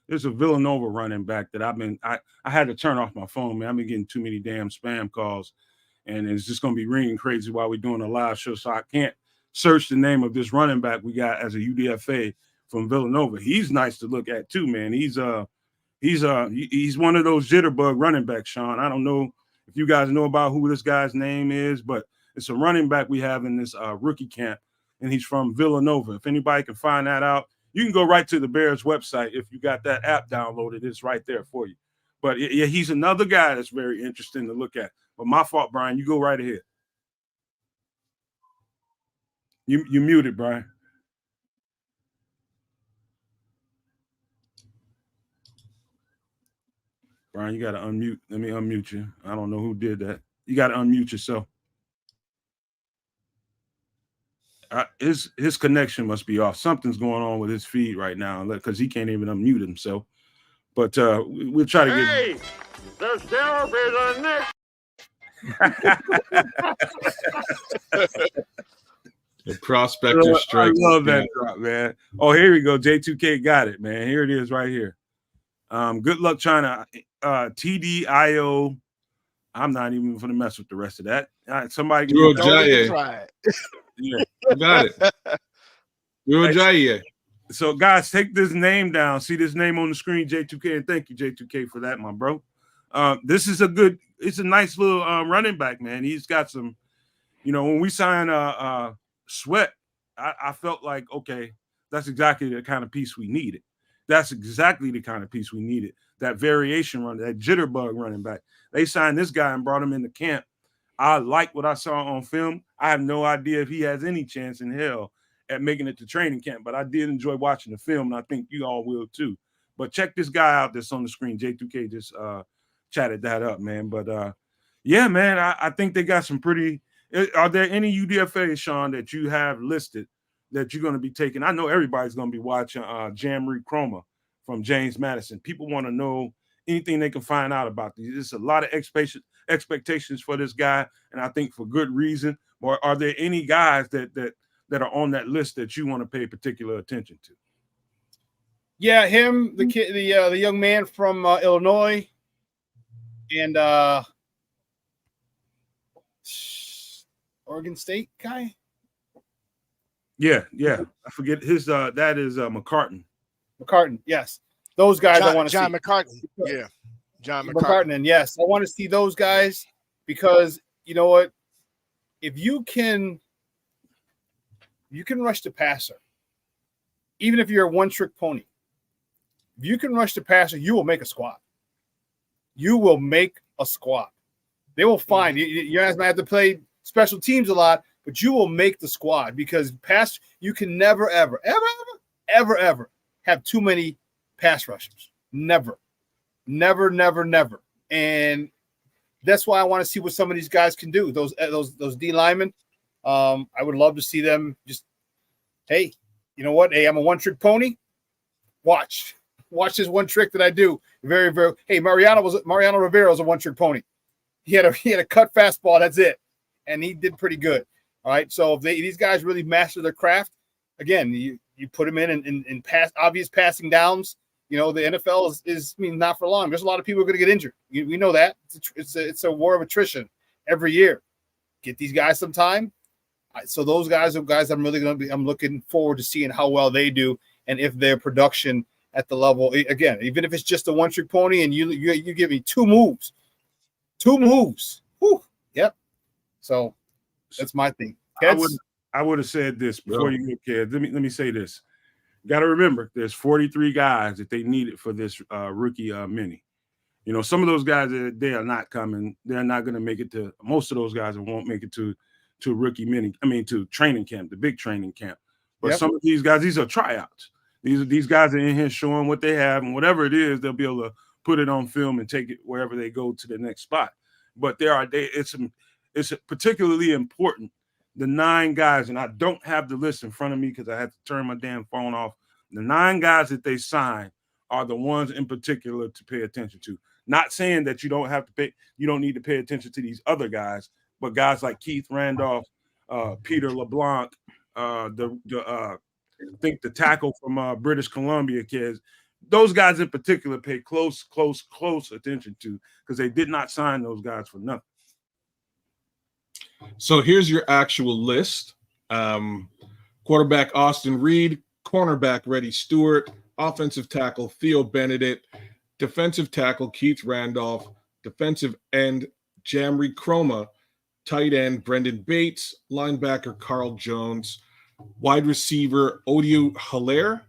S1: There's a Villanova running back that I had to turn off my phone, man. I've been getting too many damn spam calls, and it's just going to be ringing crazy while we're doing a live show. So I can't search the name of this running back we got as a UDFA from Villanova. He's nice to look at too, man. He's one of those jitterbug running backs, Shawn. I don't know if you guys know about who this guy's name is, but it's a running back we have in this rookie camp, and he's from Villanova. If anybody can find that out, you can go right to the Bears website. If you got that app downloaded, it's right there for you. But yeah, he's another guy that's very interesting to look at. But my fault, Brian. You go right ahead. You muted, Brian. Brian, you got to unmute. Let me unmute you. I don't know who did that. You got to unmute yourself. His connection must be off. Something's going on with his feed right now because he can't even unmute himself. But we'll try to get.
S9: Hey, the sheriff is on next.
S4: The prospector strike.
S1: I love that drop, man. Oh, here we go. J2K got it, man. Here it is right here. Good luck trying to TDIO. I'm not even going to mess with the rest of that. Somebody can
S3: try it.
S1: Yeah,
S4: got it.
S1: So, guys, take this name down. See this name on the screen, J2K, and thank you, J2K, for that, my bro. This is it's a nice little running back, man. He's got some, when we signed Sweat, I felt like, okay, that's exactly the kind of piece we needed. That variation runner, that jitterbug running back. They signed this guy and brought him into camp. I like what I saw on film. I have no idea if he has any chance in hell at making it to training camp, but I did enjoy watching the film, and I think you all will too. But check this guy out that's on the screen. J2K just chatted that up, man. But yeah, man, I think they got some pretty. Are there any UDFAs, Shawn, that you have listed that you're going to be taking? I know everybody's going to be watching Jamry Chroma from James Madison. People want to know anything they can find out about these. There's a lot of expectations for this guy, and I think for good reason. Or are there any guys that are on that list that you want to pay particular attention to?
S2: Yeah, him, the kid, the young man from Illinois, and Oregon State guy.
S1: Yeah. I forget his. That is McCartan.
S2: McCartan, yes. Those guys I want to see.
S3: John McCartan. Yeah. John
S2: McCartan. And yes, I want to see those guys because you know what? If you can rush the passer, even if you're a one-trick pony. If you can rush the passer, you will make a squad. You will make a squad. They will find you guys might have to play special teams a lot, but you will make the squad because you can never, ever have too many pass rushers. Never. And that's why I want to see what some of these guys can do. Those D linemen. I would love to see them just, hey, you know what? Hey, I'm a one-trick pony. Watch this one trick that I do. Very, very. Hey, Mariano Rivera was a one-trick pony. He had a cut fastball. That's it, and he did pretty good. All right. So if these guys really master their craft, again, you put them in obvious passing downs. You know the NFL is not for long. There's a lot of people who are going to get injured. We know that it's a war of attrition every year. Get these guys some time. So those guys are guys I'm looking forward to seeing how well they do and if their production at the level, again, even if it's just a one-trick pony and you give me two moves. Whew. Yep. So that's my thing.
S1: I would have said this before you get Kedz. Let me say this. Got to remember, there's 43 guys that they needed for this rookie mini. You know, some of those guys, they are not coming. They're not going to make it to, most of those guys won't make it to to training camp, the big training camp. But some of these guys, these are tryouts. These guys are in here showing what they have, and whatever it is, they'll be able to put it on film and take it wherever they go to the next spot. But it's particularly important. The 9 guys, and I don't have the list in front of me because I had to turn my damn phone off. The 9 guys that they signed are the ones in particular to pay attention to. Not saying that you don't need to pay attention to these other guys, but guys like Keith Randolph, Peter LeBlanc, I think the tackle from British Columbia, Kedz, those guys in particular pay close attention to, because they did not sign those guys for nothing.
S4: So here's your actual list. Quarterback Austin Reed, cornerback Reddy Stewart, offensive tackle Theo Benedict, defensive tackle Keith Randolph, defensive end Jamry Chroma, tight end Brendan Bates, linebacker Carl Jones, wide receiver Odio Hilaire,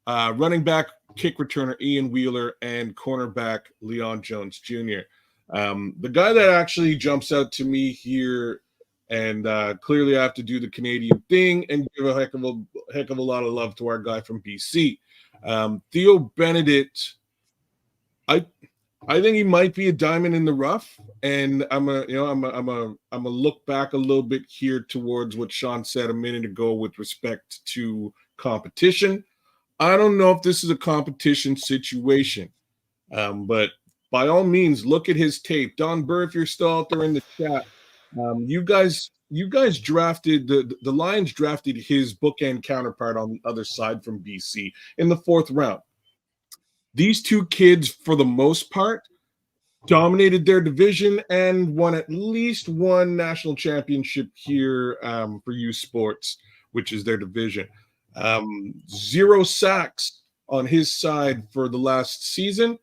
S4: running back kick returner Ian Wheeler, and cornerback Leon Jones Jr. The guy that actually jumps out to me here, and clearly I have to do the Canadian thing and give a heck of a lot of love to our guy from BC, Theo Benedict. I think he might be a diamond in the rough, and I'm a look back a little bit here towards what Shawn said a minute ago with respect to competition. I don't know if this is a competition situation, but by all means, look at his tape. Don Burr, if you're still out there in the chat, you guys drafted the Lions drafted his bookend counterpart on the other side from BC in the 4th round. These 2 kids, for the most part, dominated their division and won at least one national championship here for youth sports, which is their division. 0 sacks on his side for the last season.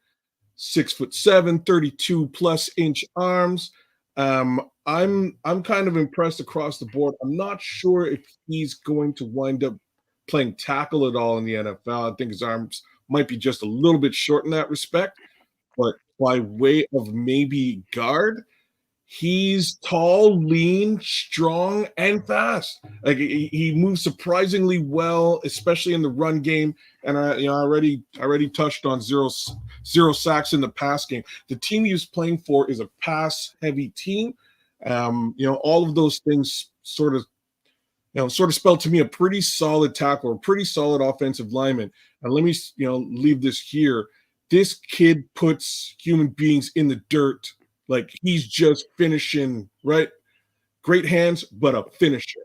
S4: 6'7", 32+ arms. I'm kind of impressed across the board. I'm not sure if he's going to wind up playing tackle at all in the NFL. I think his arms might be just a little bit short in that respect, but by way of maybe guard, he's tall, lean, strong, and fast. Like he moves surprisingly well, especially in the run game. And I already touched on zero sacks in the pass game. The team he was playing for is a pass-heavy team. All of those things sort of spell to me a pretty solid tackle, a pretty solid offensive lineman. And let me, leave this here. This kid puts human beings in the dirt. Like he's just finishing, right? Great hands, but a finisher.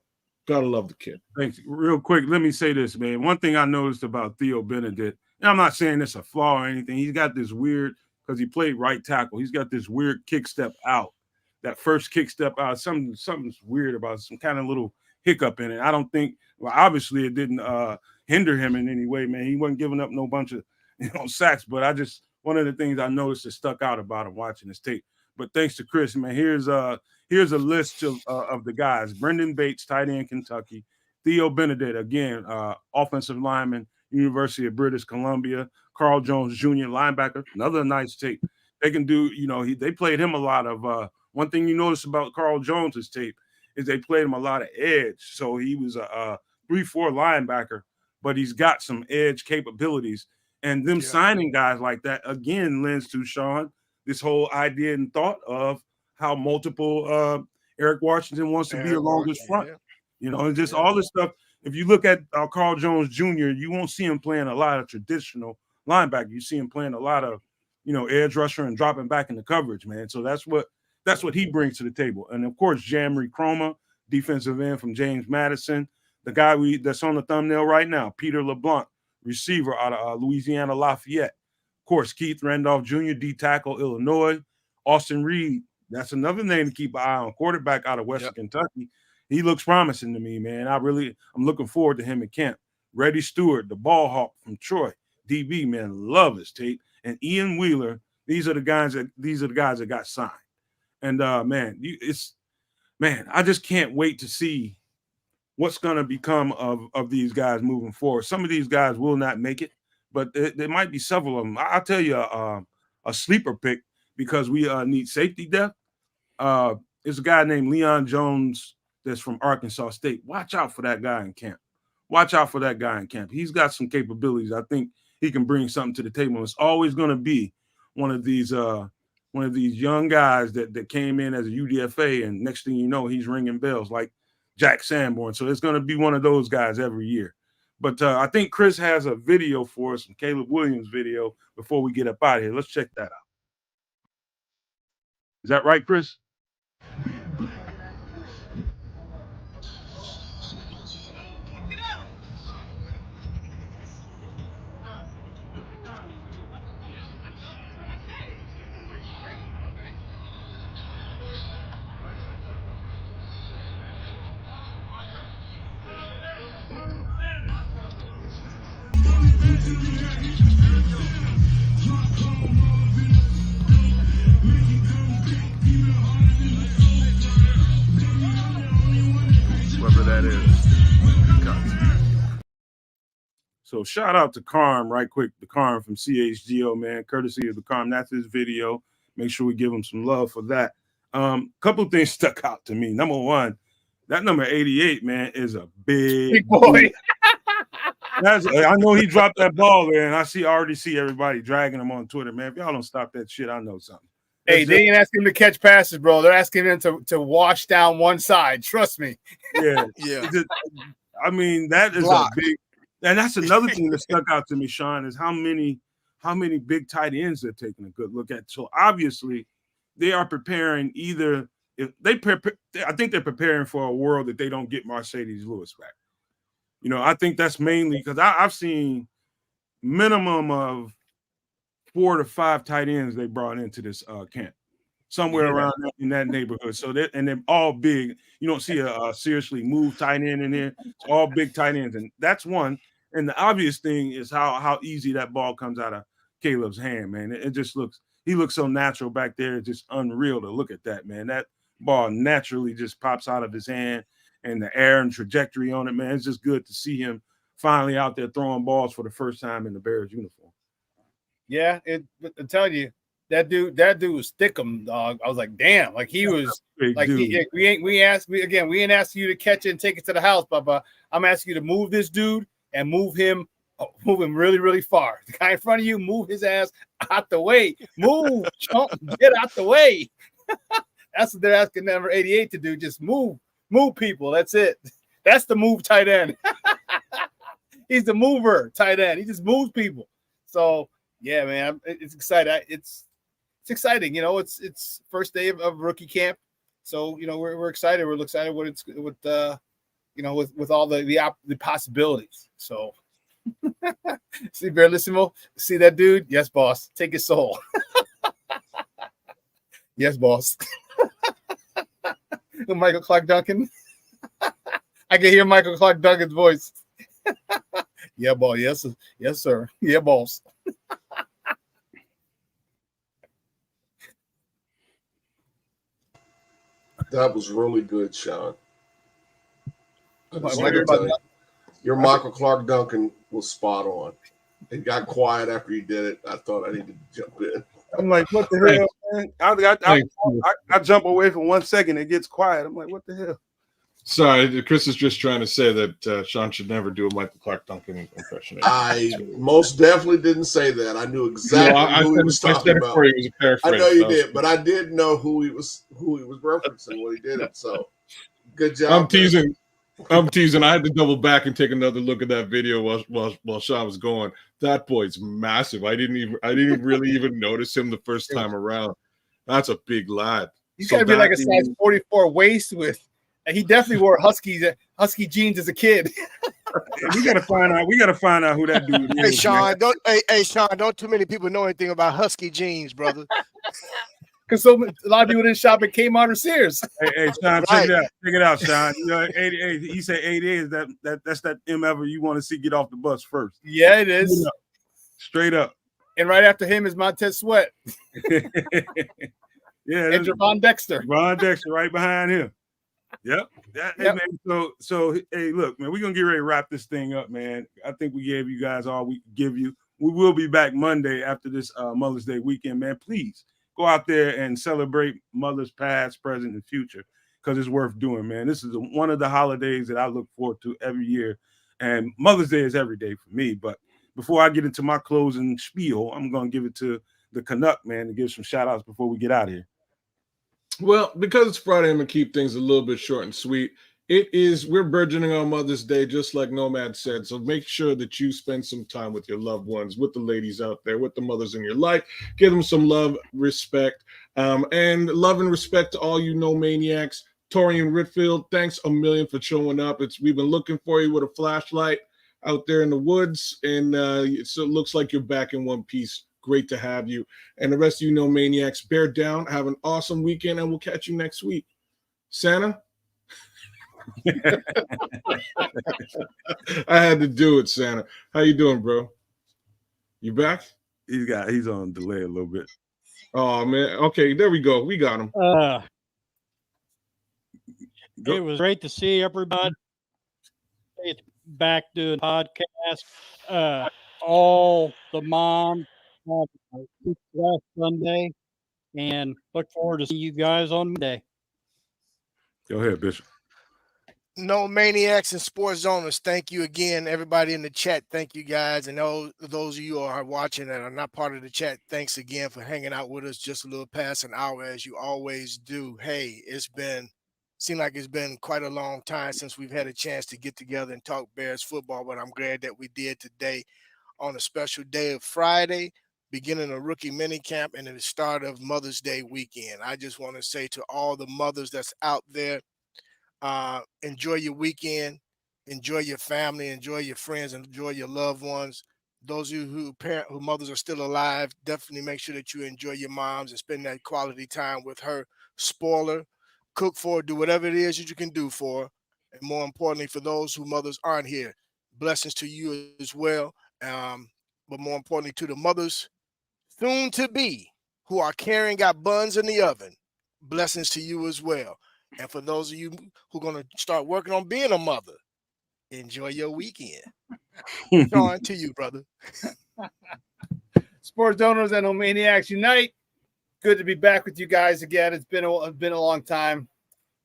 S4: Gotta love the kid.
S1: Thanks. Real quick, let me say this, man. One thing I noticed about Theo Benedict, and I'm not saying it's a flaw or anything. He's got this weird, because he played right tackle. He's got this weird kick step out. That first kick step out, something's weird about it, some kind of little hiccup in it. I don't think, well, obviously it didn't hinder him in any way, man. He wasn't giving up no bunch of sacks, but one of the things I noticed that stuck out about him watching this tape. But thanks to Chris, man, here's a list of the guys. Brendan Bates, tight end, Kentucky. Theo Benedict, again, offensive lineman, University of British Columbia. Carl Jones Jr., linebacker, another nice tape. They can do, they played him a lot of one thing you notice about Carl Jones's tape is they played him a lot of edge. So he was a 3-4 linebacker, but he's got some edge capabilities. And them signing guys like that, again, lends to Shawn this whole idea and thought of how multiple Eric Washington wants to be along his front. And just all this stuff. If you look at Carl Jones Jr., you won't see him playing a lot of traditional linebacker. You see him playing a lot of, edge rusher and dropping back in the coverage, man. So that's what he brings to the table. And of course, Jamry Chroma, defensive end from James Madison. The guy that's on the thumbnail right now, Peter LeBlanc, receiver out of Louisiana Lafayette. Of course, Keith Randolph Jr., D tackle, Illinois. Austin Reed, that's another name to keep an eye on, quarterback out of Western Kentucky. He looks promising to me, man. I'm looking forward to him in camp. Reddy Stewart, the ball hawk from Troy. DB, man, love his tape. And Ian Wheeler, these are the guys that got signed. And I just can't wait to see what's going to become of these guys moving forward. Some of these guys will not make it, but there might be several of them. I'll tell you a a sleeper pick because we need safety depth. There's a guy named Leon Jones that's from Arkansas State. Watch out for that guy in camp. Watch out for that guy in camp. He's got some capabilities. I think he can bring something to the table. It's always going to be one of these young guys that came in as a UDFA, and next thing you know, he's ringing bells like Jack Sanborn. So it's going to be one of those guys every year. But I think Chris has a video for us, some Caleb Williams video, before we get up out of here. Let's check that out. Is that right, Chris? Whoever that is. So shout out to Carm right quick. The Carm from CHGO, man, courtesy of the Carm. That's his video. Make sure we give him some love for that. Couple of things stuck out to me. Number one, that number 88, man, is a big
S2: boy.
S1: I know he dropped that ball there, and I already see everybody dragging him on Twitter, man. If y'all don't stop that shit, I know something.
S2: Hey, they ain't asking him to catch passes, bro. They're asking him to wash down one side. Trust me.
S1: Yeah.
S3: Yeah.
S1: I mean, that is
S3: Block.
S1: a big, and that's another thing that stuck out to me, Shawn, is how many big tight ends they're taking a good look at. So obviously, they are preparing I think they're preparing for a world that they don't get Mercedes Lewis back. You know, I think that's mainly because I've seen minimum of 4 to 5 tight ends they brought into this camp, somewhere around in that neighborhood. So they're all big. You don't see a seriously moved tight end in there. It's all big tight ends, and that's one. And the obvious thing is how easy that ball comes out of Caleb's hand, man. It just he looks so natural back there. It's just unreal to look at that, man. That ball naturally just pops out of his hand, and the air and trajectory on it, man. It's just good to see him finally out there throwing balls for the first time in the Bears uniform.
S2: Yeah, I'm telling you, that dude was stickum, dog. I was like, damn, like he was like we ain't asking you to catch it and take it to the house, Papa. I'm asking you to move this dude and move him really, really far. The guy in front of you, move his ass out the way. Move, chump, get out the way. That's what they're asking number 88 to do. Just move people. That's it. That's the move tight end. He's the mover tight end. He just moves people. So yeah, man, it's exciting. It's exciting. You know, it's first day of rookie camp. So, you know, we're excited. We're excited with all the possibilities. So see Bearlissimo, see that dude? Yes, boss. Take his soul. Yes, boss. Michael Clark Duncan. I can hear Michael Clark Duncan's voice. Yeah, boss. Yes, sir. Yeah, boss.
S6: That was really good, Shawn. Your Michael Clark Duncan was spot on. It got quiet after you did it. I thought I needed to jump in.
S1: I'm like, what the hell, man? I jump away for 1 second. It gets quiet. I'm like, what the hell?
S4: Sorry, Chris is just trying to say that Shawn should never do a Michael Clark Duncan impression.
S6: I most definitely didn't say that. I knew exactly who he was talking about.
S4: It was a paraphrase,
S6: I know you did, but I did know who he was referencing when he did it. So good job.
S4: I'm teasing. I had to double back and take another look at that video while Shawn was going. That boy's massive. I didn't really even notice him the first time around. That's a big lad.
S2: He's got to be like a size 44 waist with. And he definitely wore husky jeans as a kid.
S1: We gotta find out who that dude is.
S3: Hey, Shawn, don't too many people know anything about husky jeans, brother.
S2: Because a lot of people didn't shop at Kmart or Sears.
S1: Hey, Shawn, check it out, Shawn. You know, 88. He said 88 is that's that ever you want to see get off the bus first.
S2: Yeah, it is.
S1: Straight up.
S2: And right after him is Montez Sweat.
S1: Yeah,
S2: and Javon Dexter.
S1: Javon Dexter right behind him. Yep. Hey, man, so hey, look, man, we're gonna get ready to wrap this thing up, man. I think we gave you guys all we could give you. We will be back Monday after this Mother's Day weekend, man. Please go out there and celebrate mothers past, present, and future, because it's worth doing, man. This is one of the holidays that I look forward to every year, and Mother's Day is every day for me. But before I get into my closing spiel, I'm going to give it to the Canuck, man, to give some shout-outs before we get out of here.
S4: Well, because it's Friday, I'm going to keep things a little bit short and sweet. We're burgeoning on Mother's Day, just like Nomad said. So make sure that you spend some time with your loved ones, with the ladies out there, with the mothers in your life. Give them some love, respect, and love and respect to all you Nomaniacs. Torian Whitfield, thanks a million for showing up. We've been looking for you with a flashlight out there in the woods, and so it looks like you're back in one piece. Great to have you. And the rest of you Nomaniacs, bear down, have an awesome weekend, and we'll catch you next week. Santa? I had to do it, Santa. How you doing, bro? You back?
S1: He's on delay a little bit.
S4: Oh man. Okay, there we go. We got him.
S5: It was great to see everybody. It's back doing podcast. All the moms last Sunday, and look forward to seeing you guys on Monday.
S1: Go ahead, Bishop.
S3: No maniacs and sports owners, thank you again. Everybody in the chat, thank you guys. And those of you who are watching that are not part of the chat, thanks again for hanging out with us just a little past an hour, as you always do. Hey, seemed like it's been quite a long time since we've had a chance to get together and talk Bears football, but I'm glad that we did today on a special day of Friday, beginning of rookie minicamp and at the start of Mother's Day weekend. I just want to say to all the mothers that's out there, enjoy your weekend, enjoy your family, enjoy your friends, enjoy your loved ones. Those of you who mothers are still alive, definitely make sure that you enjoy your moms and spend that quality time with her. Spoil her, cook for her, do whatever it is that you can do for her. And more importantly, for those who mothers aren't here, blessings to you as well. But more importantly, to the mothers soon to be who are got buns in the oven, blessings to you as well. And for those of you who are going to start working on being a mother, enjoy your weekend. Shawn, to you, brother.
S2: Sports owners and Nomaniacs Unite. Good to be back with you guys again. It's been a long time.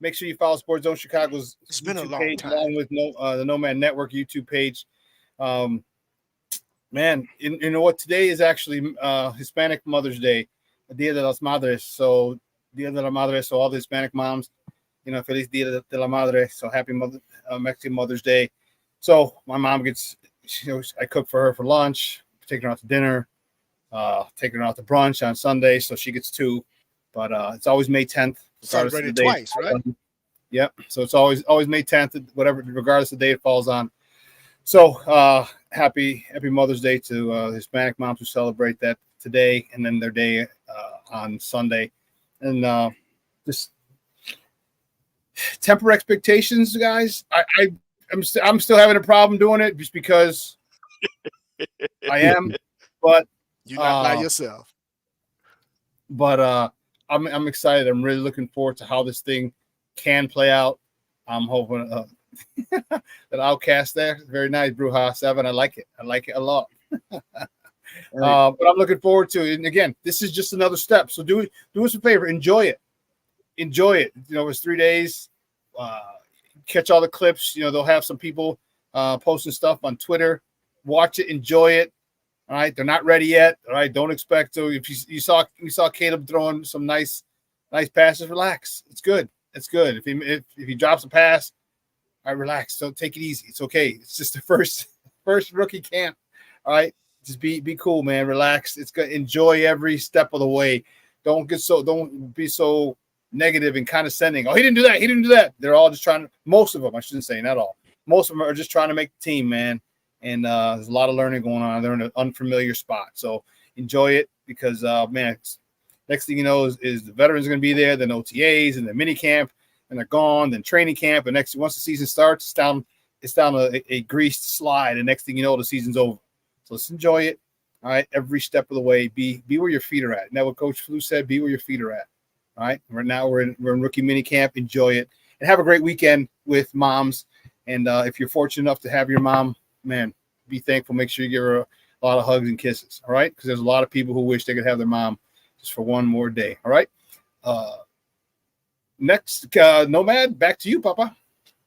S2: Make sure you follow Sports Zone Chicago's
S3: it's been
S2: YouTube
S3: a long
S2: page,
S3: time.
S2: along with the Nomad Network YouTube page. Man, you know what? Today is actually Hispanic Mother's Day, Dia de las Madres. So Dia de la Madre, so all the Hispanic moms, Feliz Dia de la Madre. So happy Mexican Mother's Day. So my mom gets, I cook for her for lunch, taking her out to dinner, taking her out to brunch on Sunday. So she gets 2, but it's always May 10th.
S3: Celebrated twice, right?
S2: Yep. So it's always May 10th, whatever, regardless of the day it falls on. So happy Mother's Day to Hispanic moms who celebrate that today, and then their day on Sunday. And just temper expectations, guys. I'm still having a problem doing it just because I am, but
S3: you're not by yourself.
S2: But I'm excited. I'm really looking forward to how this thing can play out. I'm hoping that Outcast there, very nice, Bruja 7. I like it. I like it a lot. But I'm looking forward to it. And again, this is just another step. So do us a favor, enjoy it. Enjoy it. It's 3 days. Catch all the clips. They'll have some people posting stuff on Twitter. Watch it, enjoy it. All right, they're not ready yet. All right, don't expect to. If we saw Caleb throwing some nice passes, relax. It's good. It's good. If he drops a pass, all right, relax. Don't take it easy. It's okay. It's just the first rookie camp. All right, just be cool, man. Relax. It's good. Enjoy every step of the way. Don't be so negative and condescending. Oh, he didn't do that. He didn't do that. They're all just trying to. Most of them, I shouldn't say, not all. Most of them are just trying to make the team, man. And there's a lot of learning going on. They're in an unfamiliar spot. So enjoy it because, man, next thing you know is the veterans are going to be there, then OTAs and the mini camp, and they're gone, then training camp. And once the season starts, it's down a greased slide. And next thing you know, the season's over. So let's enjoy it. All right, every step of the way. Be where your feet are at. Now, what Coach Flu said, be where your feet are at. All right, right now we're in rookie mini camp. Enjoy it. And have a great weekend with moms. And if you're fortunate enough to have your mom, man, be thankful. Make sure you give her a lot of hugs and kisses. All right, because there's a lot of people who wish they could have their mom just for one more day. All right. Next, Nomad, back to you, Papa.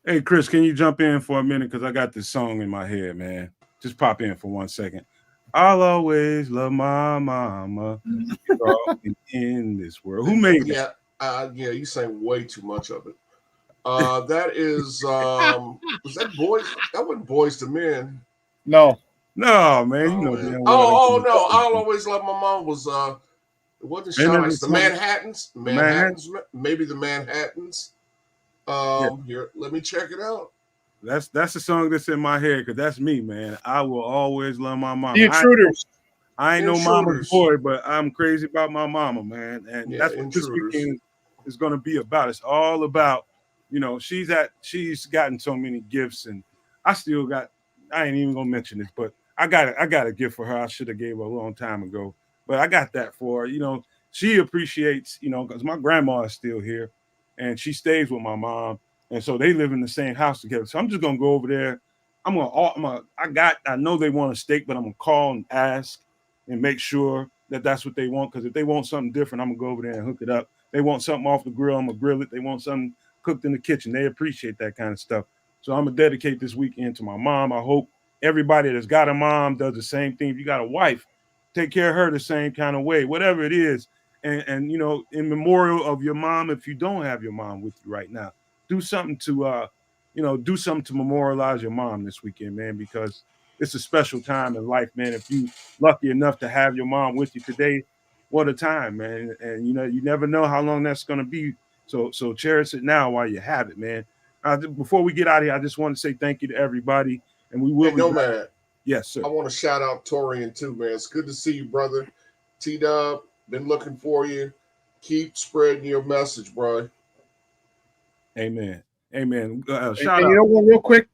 S1: Hey, Chris, can you jump in for a minute? Because I got this song in my head, man. Just pop in for 1 second. I'll always love my mama in this world. Who made that?
S6: Yeah, you sang way too much of it. That is, was that Boys? That wasn't Boys to Men.
S2: No,
S1: man. You know.
S6: No! I'll always love my mom was it wasn't Shawn. It's the Manhattans. Maybe the Manhattans. Here, let me check it out.
S1: That's the song that's in my head because that's me, man. I will always love my mama.
S2: The Intruders.
S1: I ain't no mama's boy, but I'm crazy about my mama, man. And that's what this weekend is going to be about. It's all about, she's gotten so many gifts, and I ain't even gonna mention this, but I got a gift for her. I should have gave her a long time ago, but I got that for her. She appreciates, because my grandma is still here, and she stays with my mom, and so they live in the same house together. So I'm just gonna go over there. I know they want a steak, but I'm gonna call and ask and make sure that that's what they want. Because if they want something different, I'm gonna go over there and hook it up. They want something off the grill, I'm gonna grill it. They want something cooked in the kitchen. They appreciate that kind of stuff. So I'm gonna dedicate this weekend to my mom. I hope everybody that's got a mom does the same thing. If you got a wife, take care of her the same kind of way, whatever it is. And in memorial of your mom, if you don't have your mom with you right now, do something to memorialize your mom this weekend, man, because it's a special time in life, man. If you lucky enough to have your mom with you today, what a time, man. And you never know how long that's gonna be. So cherish it now while you have it, man. Before we get out of here, I just want to say thank you to everybody, and we will.
S6: Hey, Nomad.
S1: Yes, sir.
S6: I want to shout out Torian too, man. It's good to see you, brother. T-Dub, been looking for you. Keep spreading your message, bro.
S1: Amen. Shout out.
S2: Real quick,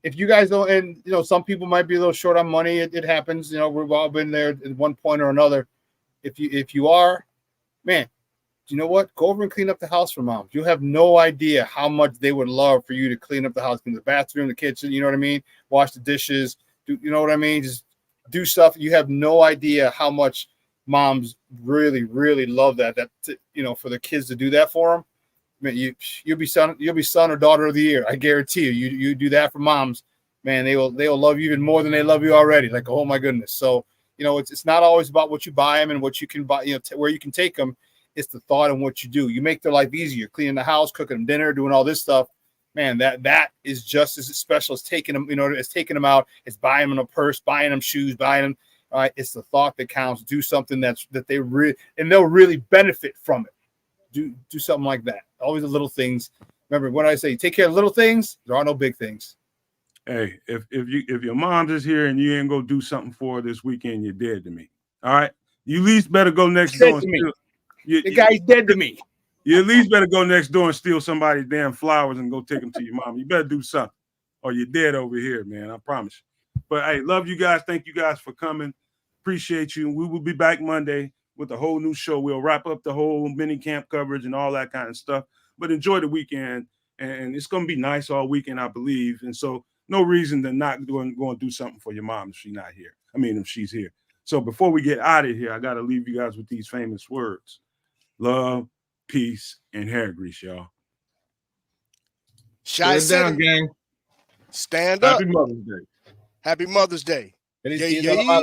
S2: if you guys don't, and some people might be a little short on money. It happens. We've all been there at one point or another. If you are, man, you know what? Go over and clean up the house for moms. You have no idea how much they would love for you to clean up the house, clean the bathroom, the kitchen. You know what I mean? Wash the dishes. You know what I mean? Just do stuff. You have no idea how much moms really, really love that. For the kids to do that for them. Man, you'll be son or daughter of the year. I guarantee you. You do that for moms, man. They'll love you even more than they love you already. Like, oh my goodness. So it's not always about what you buy them and what you can buy. Where you can take them. It's the thought and what you do. You make their life easier, cleaning the house, cooking them dinner, doing all this stuff. Man, that is just as special as taking them. As taking them out. It's buying them a purse, buying them shoes, buying them. All right, it's the thought that counts. Do something that they really and they'll really benefit from it. Do something like that. Always the little things. Remember what I say. Take care of little things. There are no big things.
S1: Hey, if your mom's is here and you ain't gonna do something for her this weekend, you're dead to me. All right, you at least better go next door.
S2: The guy's dead to me.
S1: You at least better go next door and steal somebody's damn flowers and go take them to your mom. You better do something, or you're dead over here, man. I promise you. But hey, love you guys. Thank you guys for coming. Appreciate you. We will be back Monday with a whole new show. We'll wrap up the whole mini camp coverage and all that kind of stuff. But enjoy the weekend, and it's going to be nice all weekend, I believe. And so, no reason to not go and do something for your mom if she's not here. I mean, if she's here. So before we get out of here, I got to leave you guys with these famous words: love, peace, and hair grease, y'all.
S3: Stand down, gang. Stand up.
S1: Happy Mother's Day.
S3: Happy Mother's Day.
S2: Yeah.